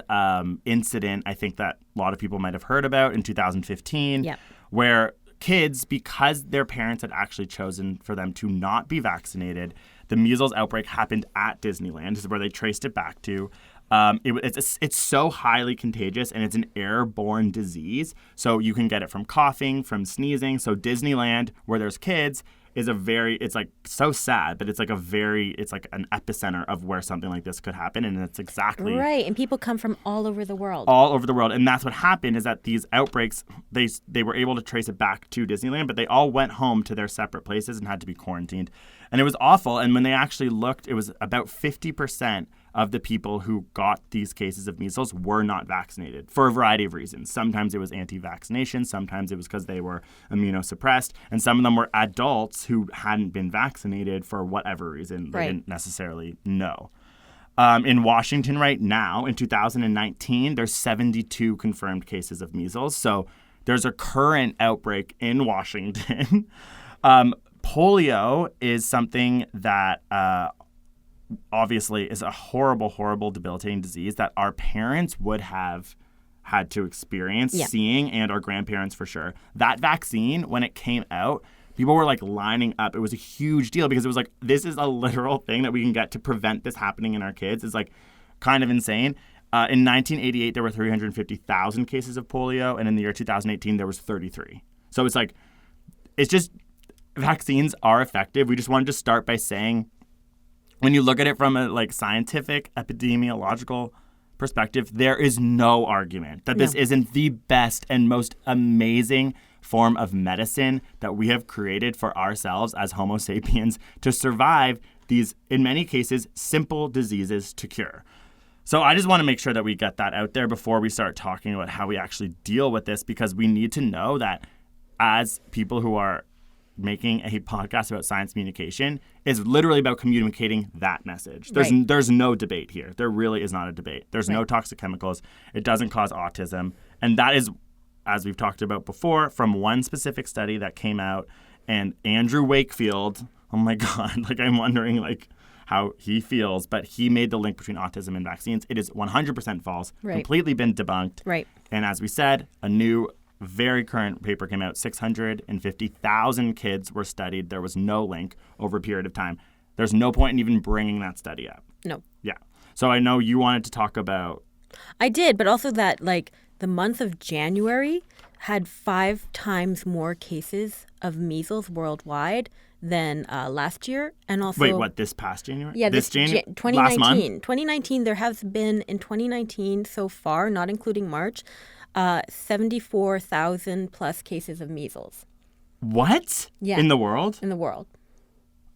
incident, I think that a lot of people might have heard about in 2015, where kids, because their parents had actually chosen for them to not be vaccinated, the measles outbreak happened at Disneyland. This is where they traced it back to. It's so highly contagious, and it's an airborne disease. So you can get it from coughing, from sneezing. So Disneyland, where there's kids, is it's like so sad, but it's like an epicenter of where something like this could happen. And it's exactly right. And people come from all over the world. All over the world. And that's what happened, is that these outbreaks, they were able to trace it back to Disneyland, but they all went home to their separate places and had to be quarantined. And it was awful. And when they actually looked, it was about 50% of the people who got these cases of measles were not vaccinated for a variety of reasons. Sometimes it was anti-vaccination. Sometimes it was because they were immunosuppressed. And some of them were adults who hadn't been vaccinated for whatever reason. They didn't necessarily know. In Washington right now, in 2019, there's 72 confirmed cases of measles. So there's a current outbreak in Washington. Polio is something that obviously is a horrible, horrible, debilitating disease that our parents would have had to experience seeing, and our grandparents for sure. That vaccine, when it came out, people were like lining up. It was a huge deal because it was like, this is a literal thing that we can get to prevent this happening in our kids. It's like kind of insane. In 1988, there were 350,000 cases of polio, and in the year 2018, there was 33. So it's like, it's just, vaccines are effective. We just wanted to start by saying, when you look at it from a like scientific, epidemiological perspective, there is no argument that this isn't the best and most amazing form of medicine that we have created for ourselves as Homo sapiens to survive these, in many cases, simple diseases to cure. So I just want to make sure that we get that out there before we start talking about how we actually deal with this, because we need to know that as people who are making a podcast about science communication is literally about communicating that message. There's no debate here. There really is not a debate. There's no toxic chemicals. It doesn't cause autism. And that is, as we've talked about before, from one specific study that came out. And Andrew Wakefield, oh my God, like I'm wondering like how he feels, but he made the link between autism and vaccines. It is 100% false, completely been debunked. Right. And as we said, a new very current paper came out. 650,000 kids were studied. There was no link over a period of time. There's no point in even bringing that study up. No. Yeah. So I know you wanted to talk about... I did, but also that like the month of January had 5 times more cases of measles worldwide than last year. And also... Wait, what, this past January? Yeah, this January? 2019. Last month? 2019, there has been, in 2019 so far, not including March, 74,000 plus cases of measles. What? Yeah. In the world? In the world.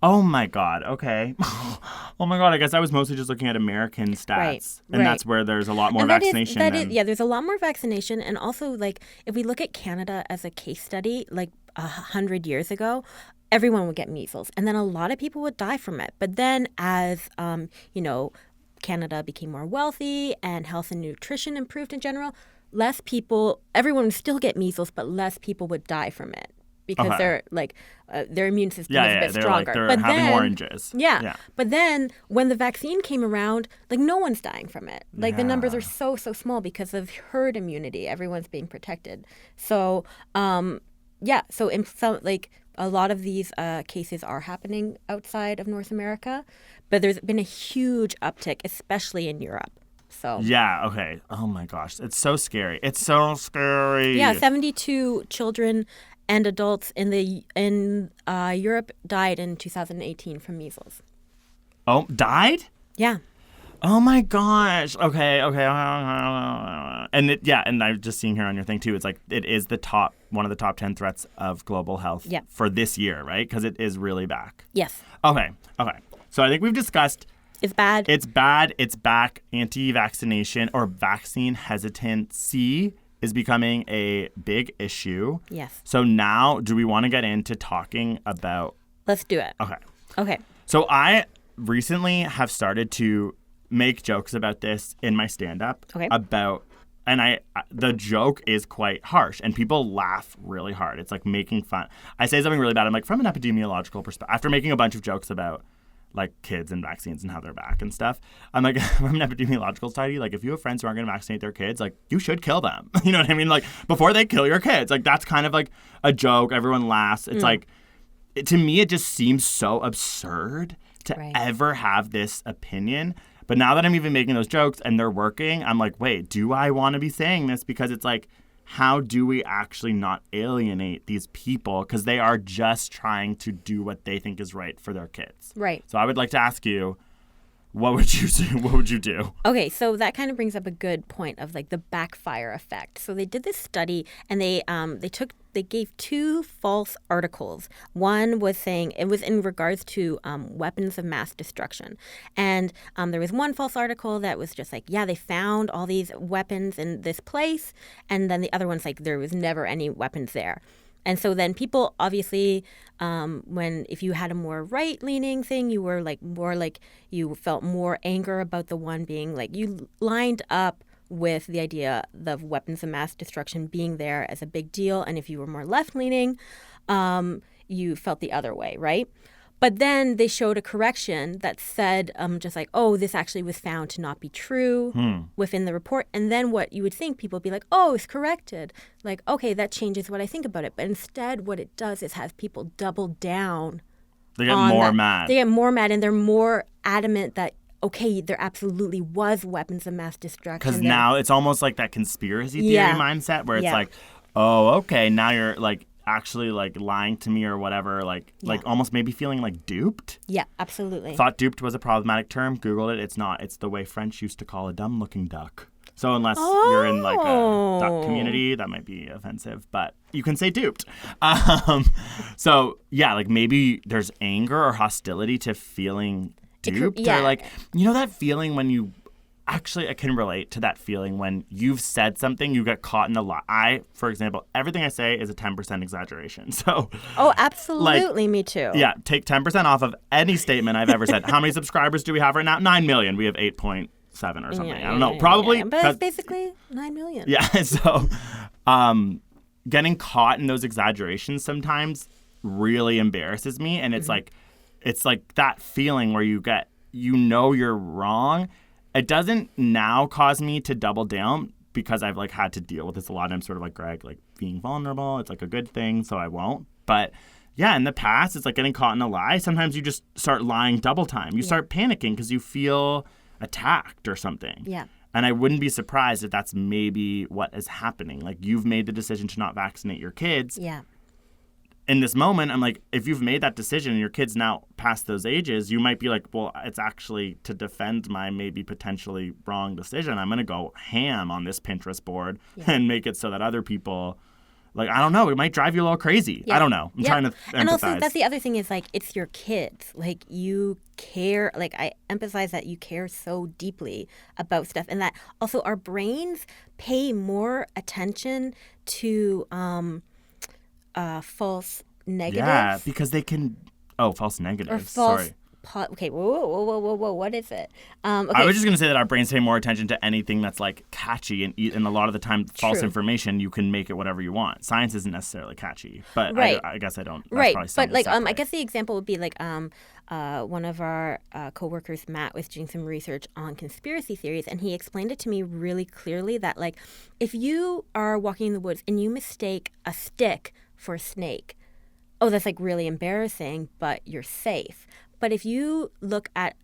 Oh my God. Okay. Oh my God. I guess I was mostly just looking at American stats. And that's where there's a lot more vaccination. There's a lot more vaccination. And also, like, if we look at Canada as a case study, like 100 years ago, everyone would get measles. And then a lot of people would die from it. But then as, Canada became more wealthy and health and nutrition improved in general, less people, everyone would still get measles, but less people would die from it. because Okay. they're like their immune system is a bit they're stronger. like they're but having then, oranges. Yeah. But then when the vaccine came around, like no one's dying from it. Like the numbers are so small because of herd immunity. Everyone's being protected. So so in some like a lot of these cases are happening outside of North America, but there's been a huge uptick, especially in Europe. So Yeah, okay. Oh my gosh. It's so scary. It's so scary. yeah, 72 children and adults in Europe died in 2018 from measles. Oh, died? Yeah. Oh my gosh. Okay. And and I'm just seeing here on your thing too. It's like it is one of the top 10 threats of global health for this year, right? Because it is really back. Yes. Okay. So I think we've discussed It's bad. it's bad. It's back. Anti-vaccination or vaccine hesitancy is becoming a big issue. Yes. So now, do we want to get into talking about? Let's do it. Okay. So I recently have started to make jokes about this in my stand-up. Okay. And the joke is quite harsh, and people laugh really hard. It's like making fun. I say something really bad. I'm like, from an epidemiological perspective, after making a bunch of jokes about like kids and vaccines and how they're back and stuff, I'm like, from an epidemiological study, like if you have friends who aren't going to vaccinate their kids, like you should kill them. You know what I mean? Like before they kill your kids. Like that's kind of like a joke. Everyone laughs. It's like, to me, it just seems so absurd to ever have this opinion. But now that I'm even making those jokes and they're working, I'm like, wait, do I want to be saying this? Because it's like, how do we actually not alienate these people? Because they are just trying to do what they think is right for their kids. Right. So I would like to ask you, what would you do? What would you do? Okay, so that kind of brings up a good point of like the backfire effect. So they did this study and they gave two false articles. One was saying it was in regards to weapons of mass destruction, and there was one false article that was just like, yeah, they found all these weapons in this place, and then the other one's like there was never any weapons there. And so then people obviously, if you had a more right-leaning thing, you were like more like you felt more anger about the one being like you lined up with the idea of weapons of mass destruction being there as a big deal. And if you were more left-leaning, you felt the other way, right? But then they showed a correction that said just like, oh, this actually was found to not be true within the report. And then what you would think, people would be like, oh, it's corrected. Like, okay, that changes what I think about it. But instead, what it does is have people double down. They get more mad. They get more mad, and they're more adamant that, okay, there absolutely was weapons of mass destruction. Because now it's almost like that conspiracy theory mindset where it's like, oh, okay, now you're like actually like lying to me or whatever, like almost maybe feeling like duped. Yeah, absolutely. Thought duped was a problematic term. Googled it. It's not. It's the way French used to call a dumb-looking duck. So unless you're in like a duck community, that might be offensive, but you can say duped. So yeah, like maybe there's anger or hostility to feeling duped, or like, you know that feeling when you actually, I can relate to that feeling when you've said something, you get caught in a lie. For example, everything I say is a 10% exaggeration. So oh, absolutely, me too. Yeah, take 10% off of any statement I've ever said. How many subscribers do we have right now? 9 million. We have 8.7 or something. I don't know. Probably. But it's basically 9 million. Yeah. So getting caught in those exaggerations sometimes really embarrasses me. And it's like that feeling where you get, you're wrong. It doesn't now cause me to double down because I've like had to deal with this a lot. And I'm sort of like, Greg, like being vulnerable, it's like a good thing, so I won't. But yeah, in the past, it's like getting caught in a lie. Sometimes you just start lying double time. You start panicking because you feel attacked or something. Yeah. And I wouldn't be surprised if that's maybe what is happening. Like you've made the decision to not vaccinate your kids. Yeah. In this moment, I'm like, if you've made that decision and your kid's now past those ages, you might be like, well, it's actually to defend my maybe potentially wrong decision. I'm going to go ham on this Pinterest board and make it so that other people, like, I don't know, it might drive you a little crazy. I don't know. I'm trying to empathize. And also, that's the other thing is, like, it's your kids. Like, you care. Like, I empathize that you care so deeply about stuff. And that also our brains pay more attention to false negatives. Yeah, because they can... Oh, false negatives. Or false Sorry. okay, whoa, what is it? Okay. I was just going to say that our brains pay more attention to anything that's like catchy, and a lot of the time, false True. information, you can make it whatever you want. Science isn't necessarily catchy, but Right. I guess I don't. That's Right, probably but something like I separate. guess the example would be like one of our coworkers, Matt, was doing some research on conspiracy theories, and he explained it to me really clearly that like if you are walking in the woods and you mistake a stick for a snake, oh, that's like really embarrassing, but you're safe. But if you look at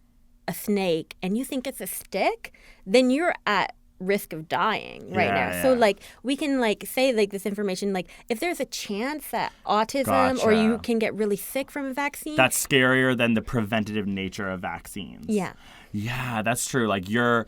a snake and you think it's a stick, then you're at risk of dying right now. Yeah, So yeah. like we can like say like this information, like if there's a chance that autism or Gotcha. you can get really sick from a vaccine. That's scarier than the preventative nature of vaccines. Yeah. Yeah, that's true. Like you're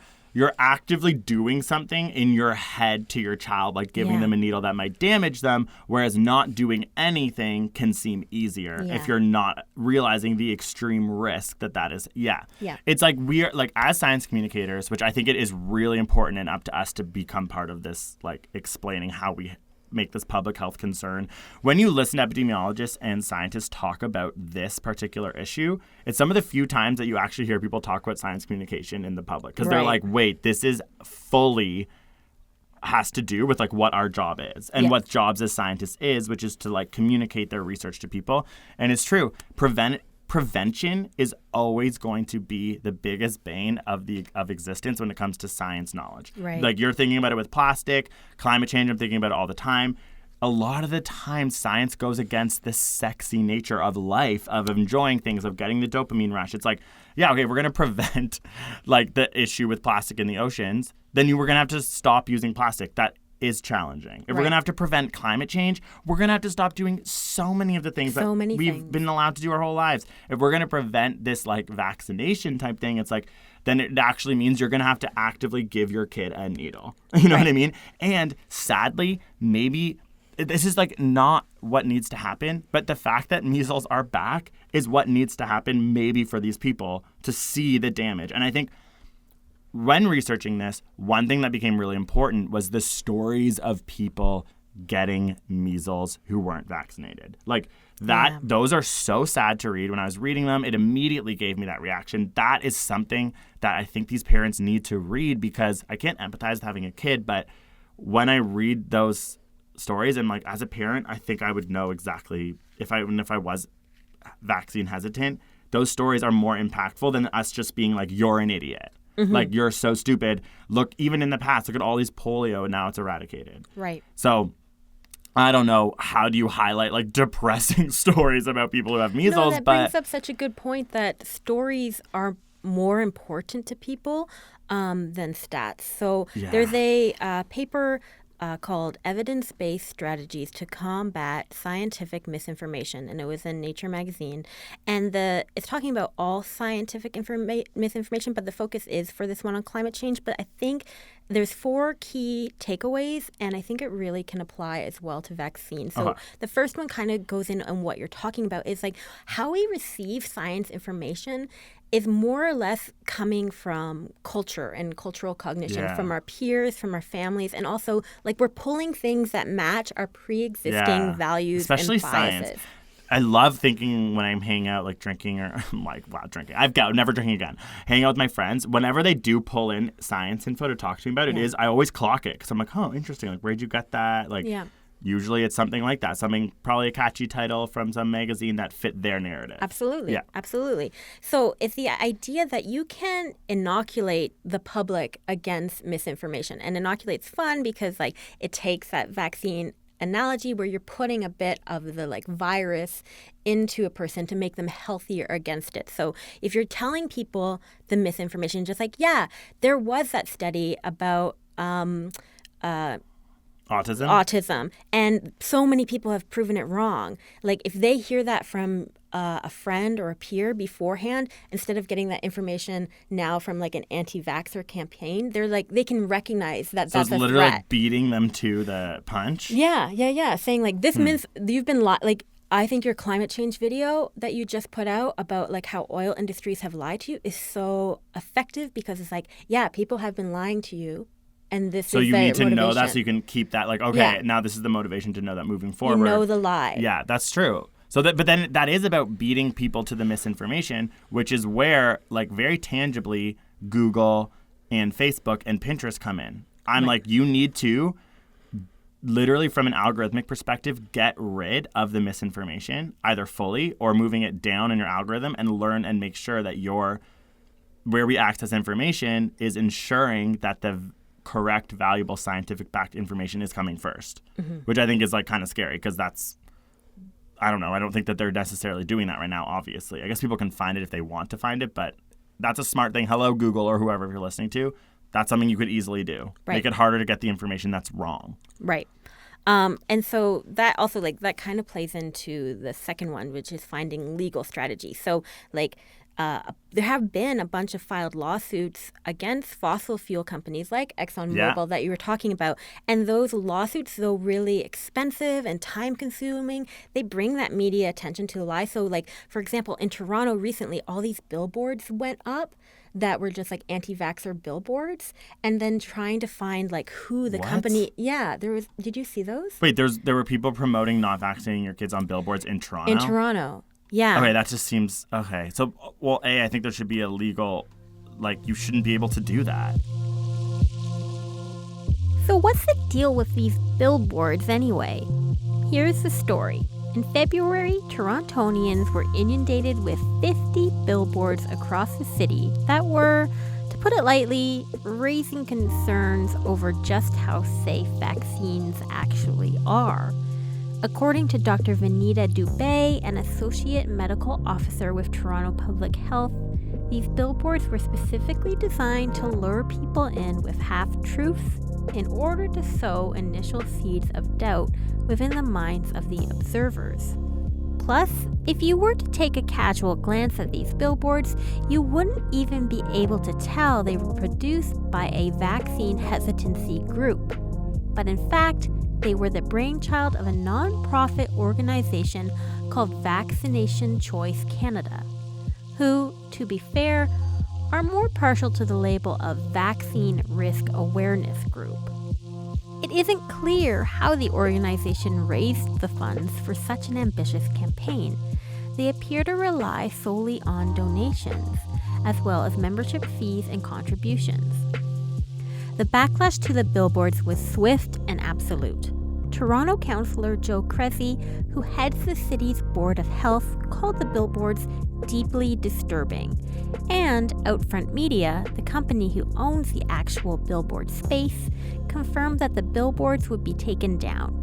actively doing something in your head to your child, like giving Yeah. them a needle that might damage them, whereas not doing anything can seem easier Yeah. if you're not realizing the extreme risk that is. Yeah. Yeah. It's like we're like as science communicators, which I think it is really important and up to us to become part of this, like explaining how we make this public health concern. When you listen to epidemiologists and scientists talk about this particular issue, it's some of the few times that you actually hear people talk about science communication in the public because they're Right. like, wait, this is fully has to do with like what our job is and Yeah. what jobs as scientists is, which is to like communicate their research to people. And it's true. Prevention is always going to be the biggest bane of existence when it comes to science knowledge. Right. Like you're thinking about it with plastic, climate change, I'm thinking about it all the time. A lot of the time, science goes against the sexy nature of life, of enjoying things, of getting the dopamine rush. It's like, yeah, okay, we're going to prevent like the issue with plastic in the oceans. Then we're going to have to stop using plastic. That is challenging. If we're Right. going to have to prevent climate change, we're going to have to stop doing so many of the things So that many we've things. been allowed to do our whole lives. If we're going to prevent this like vaccination type thing, it's like, then it actually means you're going to have to actively give your kid a needle. You know what I mean? And sadly, maybe this is like not what needs to happen, but the fact that measles are back is what needs to happen maybe for these people to see the damage. And I think when researching this, one thing that became really important was the stories of people getting measles who weren't vaccinated. Like that, Yeah. those are so sad to read. When I was reading them, it immediately gave me that reaction. That is something that I think these parents need to read because I can't empathize with having a kid, but when I read those stories and like as a parent, I think I would know exactly if I was vaccine hesitant, those stories are more impactful than us just being like, you're an idiot. Like, you're so stupid. Look, even in the past, look at all these polio and now it's eradicated. Right. So I don't know, how do you highlight like depressing stories about people who have measles? No, that but brings up such a good point that stories are more important to people than stats. So Yeah. there's a paper called Evidence-Based Strategies to Combat Scientific Misinformation, and it was in Nature magazine. And it's talking about all scientific misinformation, but the focus is for this one on climate change. But I think there's 4 key takeaways, and I think it really can apply as well to vaccines. So the first one kind of goes in on what you're talking about is like how we receive science information is more or less coming from culture and cultural cognition, Yeah. from our peers, from our families, and also like we're pulling things that match our pre-existing values especially and biases. science. I love thinking when I'm hanging out, like drinking, or I'm like, wow, drinking. I've got never drinking again. Hanging out with my friends, whenever they do pull in science info to talk to me about it, I always clock it because I'm like, oh, interesting. Like, where'd you get that? Like, Yeah. usually it's something like that, something probably a catchy title from some magazine that fit their narrative. Absolutely. Yeah. Absolutely. So it's the idea that you can inoculate the public against misinformation. And inoculate's fun because like it takes that vaccine analogy where you're putting a bit of the like virus into a person to make them healthier against it. So if you're telling people the misinformation, just like, yeah, there was that study about autism, and so many people have proven it wrong. Like if they hear that from a friend or a peer beforehand, instead of getting that information now from like an anti-vaxxer campaign, they're like they can recognize that So that's it's a literally threat. beating them to the punch. Yeah. Saying like this means you've been like. I think your climate change video that you just put out about like how oil industries have lied to you is so effective because it's like, yeah, people have been lying to you. And this So is you their need to know that motivation. so you can keep that like, okay, Yeah. now this is the motivation to know that moving You forward. know the lie. Yeah, that's true. But then that is about beating people to the misinformation, which is where, like, very tangibly Google and Facebook and Pinterest come in. I'm like, you need to literally, from an algorithmic perspective, get rid of the misinformation, either fully or moving it down in your algorithm, and learn and make sure that where we access information is ensuring that the correct, valuable, scientific-backed information is coming first, which I think is, like, kind of scary because that's, I don't know. I don't think that they're necessarily doing that right now, obviously. I guess people can find it if they want to find it, but that's a smart thing. Hello, Google, or whoever you're listening to. That's something you could easily do. Right. Make it harder to get the information that's wrong. Right. And so that also, like, that kind of plays into the second one, which is finding legal strategy. So, like, there have been a bunch of filed lawsuits against fossil fuel companies like ExxonMobil that you were talking about. And those lawsuits, though really expensive and time-consuming, they bring that media attention to the lie. So, like, for example, in Toronto recently, all these billboards went up that were just like anti-vaxxer billboards, and then trying to find like who the company. Yeah, there was. Did you see those? Wait, there were people promoting not vaccinating your kids on billboards in Toronto? In Toronto, yeah. Okay, that just seems okay. So, well, I think there should be a legal, like, you shouldn't be able to do that. So what's the deal with these billboards anyway? Here's the story. In February, Torontonians were inundated with 50 billboards across the city that were, to put it lightly, raising concerns over just how safe vaccines actually are. According to Dr. Vanita Dubé, an associate medical officer with Toronto Public Health, these billboards were specifically designed to lure people in with half-truths in order to sow initial seeds of doubt within the minds of the observers. Plus, if you were to take a casual glance at these billboards, you wouldn't even be able to tell they were produced by a vaccine hesitancy group. But in fact, they were the brainchild of a non-profit organization called Vaccination Choice Canada, who, to be fair, are more partial to the label of Vaccine Risk Awareness Group. It isn't clear how the organization raised the funds for such an ambitious campaign. They appear to rely solely on donations, as well as membership fees and contributions. The backlash to the billboards was swift and absolute. Toronto councillor Joe Cressy, who heads the city's Board of Health, called the billboards deeply disturbing. And Outfront Media, the company who owns the actual billboard space, confirmed that the billboards would be taken down.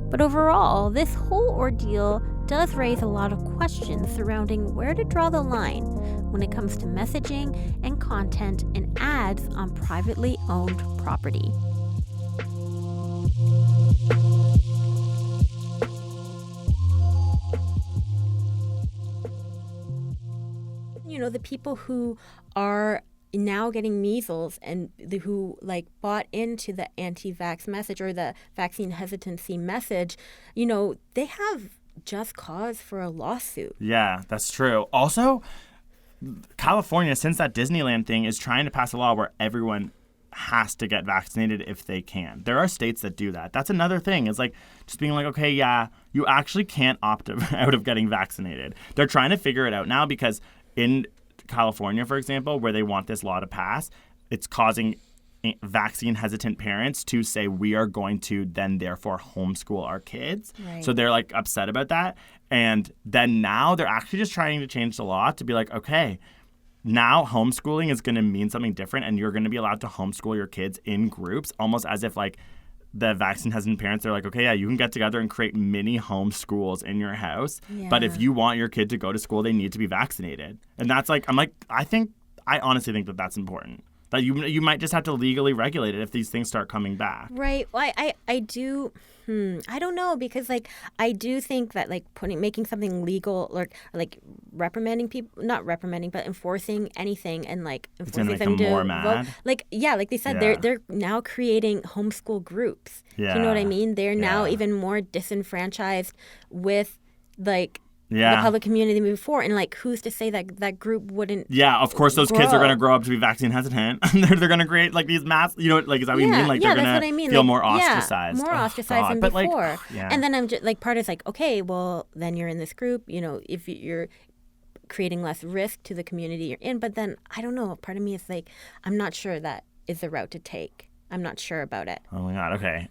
But overall, this whole ordeal does raise a lot of questions surrounding where to draw the line when it comes to messaging and content in ads on privately owned property. You know, the people who are now getting measles and who like bought into the anti-vax message or the vaccine hesitancy message, you know, they have just cause for a lawsuit. Yeah, that's true. Also, California, since that Disneyland thing, is trying to pass a law where everyone has to get vaccinated if they can. There are states that do that. That's another thing. It's like just being like, okay, yeah, you actually can't opt out of getting vaccinated. They're trying to figure it out now because in California, for example, where they want this law to pass, it's causing vaccine hesitant parents to say we are going to then therefore homeschool our kids. Right. So they're like upset about that. And then now they're actually just trying to change the law to be like, okay, now homeschooling is going to mean something different and you're going to be allowed to homeschool your kids in groups, almost as if like the vaccine hesitant parents are like, okay, yeah, you can get together and create mini homeschools in your house. Yeah. But if you want your kid to go to school, they need to be vaccinated. And that's like, I honestly think that that's important. That you might just have to legally regulate it if these things start coming back. Right. Well, I do. I don't know, because like I do think that like making something legal or like reprimanding people, not reprimanding, but enforcing anything and like enforcing them to more mad. Vote. Like they said, they're now creating homeschool groups. Yeah. Do you know what I mean? They're now even more disenfranchised with like Yeah. the public community before, and like who's to say that that group wouldn't? Yeah, of course those kids are grow. going to grow up to be vaccine hesitant. they're going to create like these mass, you know, like is that what you mean? Like yeah, they're that's going what I to mean. feel like, more ostracized. Yeah, more Oh, ostracized God. than But, before. Like, yeah. And then I'm just like, part is like, okay, well then you're in this group, you know, if you're creating less risk to the community you're in, but then I don't know, part of me is like, I'm not sure that is the route to take. I'm not sure about it. Oh my God. Okay.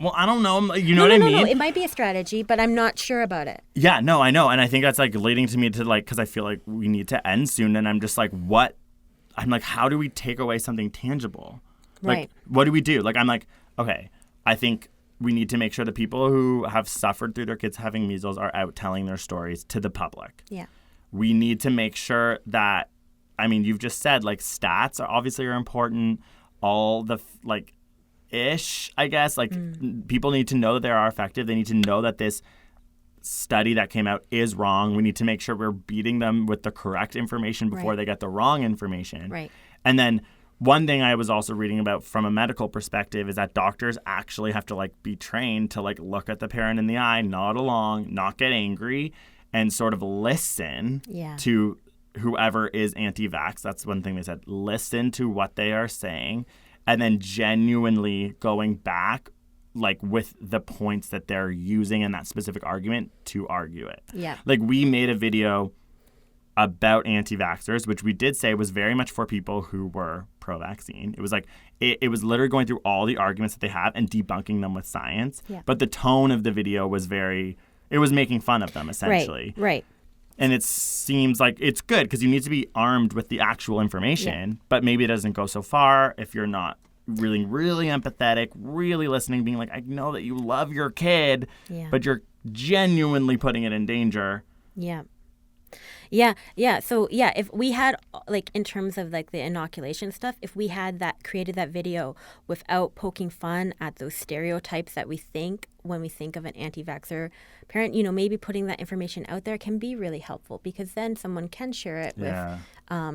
Well, I don't know. You know No, what I mean? No, it might be a strategy, but I'm not sure about it. Yeah, no, I know. And I think that's like leading to me to like, because I feel like we need to end soon. And I'm just like, what? I'm like, how do we take away something tangible? Like, Right. what do we do? Like, I'm like, okay, I think we need to make sure the people who have suffered through their kids having measles are out telling their stories to the public. Yeah. We need to make sure that, I mean, you've just said like stats are obviously important. All the like ish, I guess, like people need to know that they are effective. They need to know that this study that came out is wrong. We need to make sure we're beating them with the correct information before Right. they get the wrong information. Right. And then one thing I was also reading about from a medical perspective is that doctors actually have to like be trained to like look at the parent in the eye, nod along, not get angry, and sort of listen Yeah. to whoever is anti-vax. That's one thing they said. Listen to what they are saying and then genuinely going back like with the points that they're using in that specific argument to argue it. Yeah. Like we made a video about anti-vaxxers, which we did say was very much for people who were pro-vaccine. It was like, it was literally going through all the arguments that they have and debunking them with science. Yeah. But the tone of the video was it was making fun of them essentially. Right. And it seems like it's good because you need to be armed with the actual information, but maybe it doesn't go so far if you're not really, really empathetic, really listening, being like, I know that you love your kid, Yeah. but you're genuinely putting it in danger. Yeah. Yeah. So yeah, if we had like in terms of like the inoculation stuff, if we had created that video without poking fun at those stereotypes that we think when we think of an anti-vaxxer parent, you know, maybe putting that information out there can be really helpful because then someone can share it with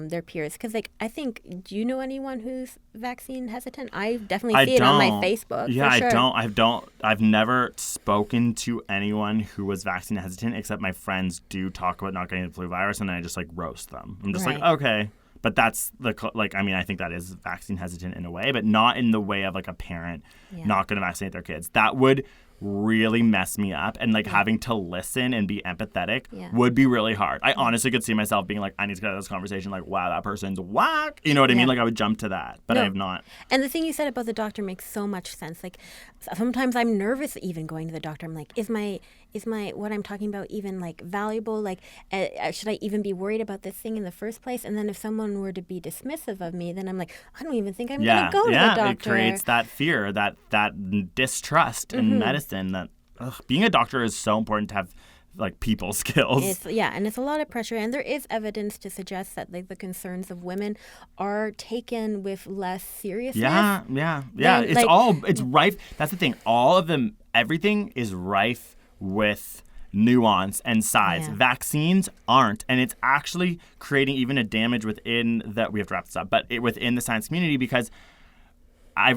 their peers. Because like I think, do you know anyone who's vaccine hesitant? I definitely see it on my Facebook. Yeah, for sure. I don't. I've never spoken to anyone who was vaccine hesitant, except my friends do talk about not getting the flu virus, and then I just like roast them. I'm just like, Right. okay. But that's I mean, I think that is vaccine hesitant in a way, but not in the way of like a parent not going to vaccinate their kids. That would really mess me up, and like having to listen and be empathetic would be really hard. I honestly could see myself being like, I need to get out of this conversation. Like, wow, that person's whack. You know what I mean? Like I would jump to that, but I have not. And the thing you said about the doctor makes so much sense. Like sometimes I'm nervous even going to the doctor. I'm like, is my what I'm talking about even like valuable? Like, should I even be worried about this thing in the first place? And then if someone were to be dismissive of me, then I'm like, I don't even think I'm gonna go to the doctor. It creates that fear, that distrust in medicine. That being a doctor is so important to have like people skills. And it's a lot of pressure, and there is evidence to suggest that like the concerns of women are taken with less seriousness. Yeah. Then, It's rife. That's the thing. All of them, everything is rife with nuance and size. Yeah. Vaccines aren't, and it's actually creating even a damage within that. We have to wrap this up, but within the science community because.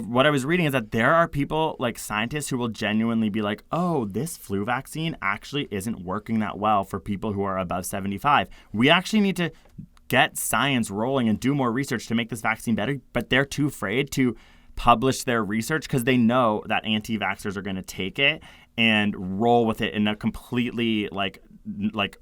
What I was reading is that there are people like scientists who will genuinely be like, oh, this flu vaccine actually isn't working that well for people who are above 75. We actually need to get science rolling and do more research to make this vaccine better, but they're too afraid to publish their research because they know that anti-vaxxers are going to take it and roll with it in a completely like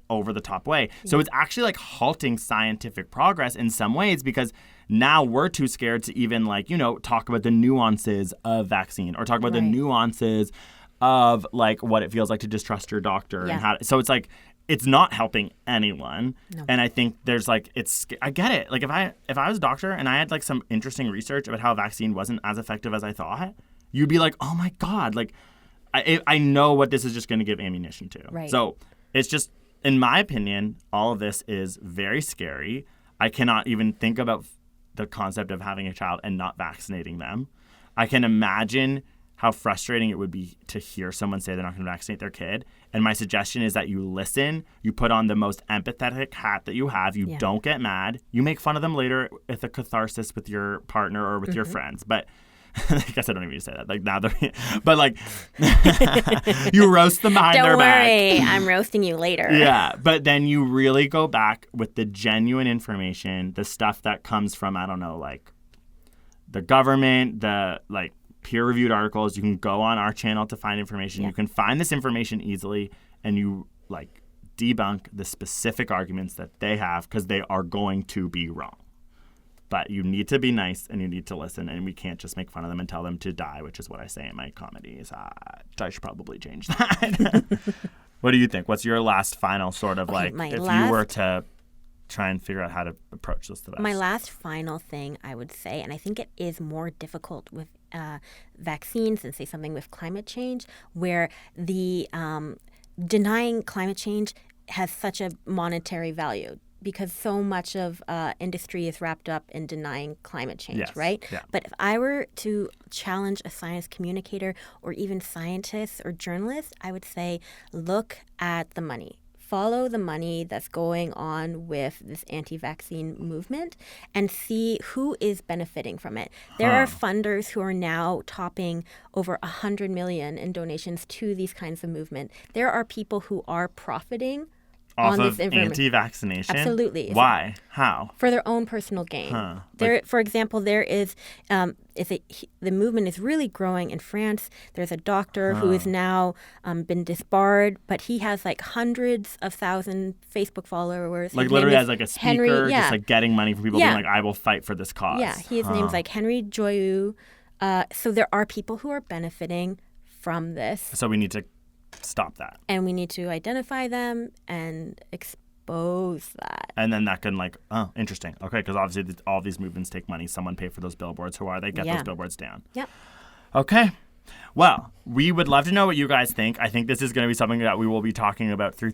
over the top way. So it's actually like halting scientific progress in some ways because now we're too scared to even like, you know, talk about the nuances of vaccine or talk about the nuances of like what it feels like to distrust your doctor and how. So it's like it's not helping anyone. No. And I think there's like I get it. Like if I was a doctor and I had like some interesting research about how a vaccine wasn't as effective as I thought, you'd be like, oh my God, like I know what this is just going to give ammunition to. Right. So it's just, in my opinion, all of this is very scary. I cannot even think about the concept of having a child and not vaccinating them. I can imagine how frustrating it would be to hear someone say they're not going to vaccinate their kid. And my suggestion is that you listen, you put on the most empathetic hat that you have, you don't get mad, you make fun of them later with a catharsis with your partner or with your friends. But I guess I don't even say that. Like now, but like you roast them behind their Don't back. worry, I'm roasting you later. Yeah, but then you really go back with the genuine information, the stuff that comes from, I don't know, like the government, the like peer-reviewed articles. You can go on our channel to find information. Yeah. You can find this information easily, and you like debunk the specific arguments that they have because they are going to be wrong. But you need to be nice and you need to listen, and we can't just make fun of them and tell them to die, which is what I say in my comedies. I should probably change that. What do you think? What's your last final sort of Okay, if you were to try and figure out how to approach this the best? My last final thing I would say, and I think it is more difficult with vaccines than, say, something with climate change, where the denying climate change has such a monetary value because so much of industry is wrapped up in denying climate change, Yes. right? Yeah. But if I were to challenge a science communicator or even scientists or journalists, I would say look at the money. Follow the money that's going on with this anti-vaccine movement and see who is benefiting from it. There are funders who are now topping over 100 million in donations to these kinds of movement. There are people who are profiting Off on of this information. anti-vaccination? Absolutely. Why? How? For their own personal gain. Huh. There, for example, there is the movement is really growing in France. There's a doctor who has now been disbarred, but he has like hundreds of thousand Facebook followers. Like His literally name as is like a speaker, Henry, yeah. just like getting money from people Yeah. being like, I will fight for this cause. Yeah, his name's like Henry Joyeux. So there are people who are benefiting from this, So we need to stop that. and we need to identify them and expose that. And then that can like, oh, interesting. Okay, because obviously all these movements take money. Someone pay for those billboards. Who are they? Get Yeah. those billboards down. Yep. Okay. Well, we would love to know what you guys think. I think this is going to be something that we will be talking about through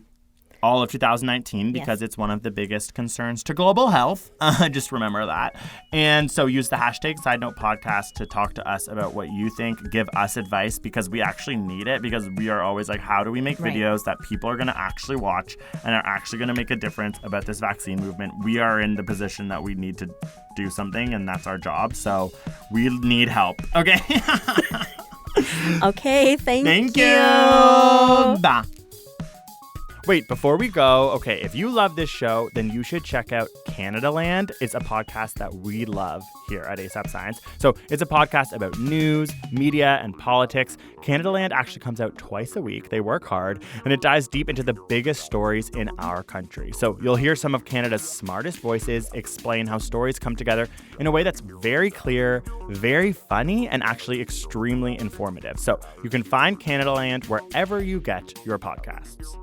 all of 2019 because it's one of the biggest concerns to global health. Just remember that. And so use the hashtag Sidenote Podcast to talk to us about what you think. Give us advice because we actually need it, because we are always like, how do we make Right. videos that people are going to actually watch and are actually going to make a difference about this vaccine movement? We are in the position that we need to do something, and that's our job. So we need help. Okay. Okay, thank you. Bye. Wait, before we go, okay, if you love this show, then you should check out Canada Land. It's a podcast that we love here at ASAP Science. So it's a podcast about news, media, and politics. Canada Land actually comes out twice a week. They work hard, and it dives deep into the biggest stories in our country. So you'll hear some of Canada's smartest voices explain how stories come together in a way that's very clear, very funny, and actually extremely informative. So you can find Canada Land wherever you get your podcasts.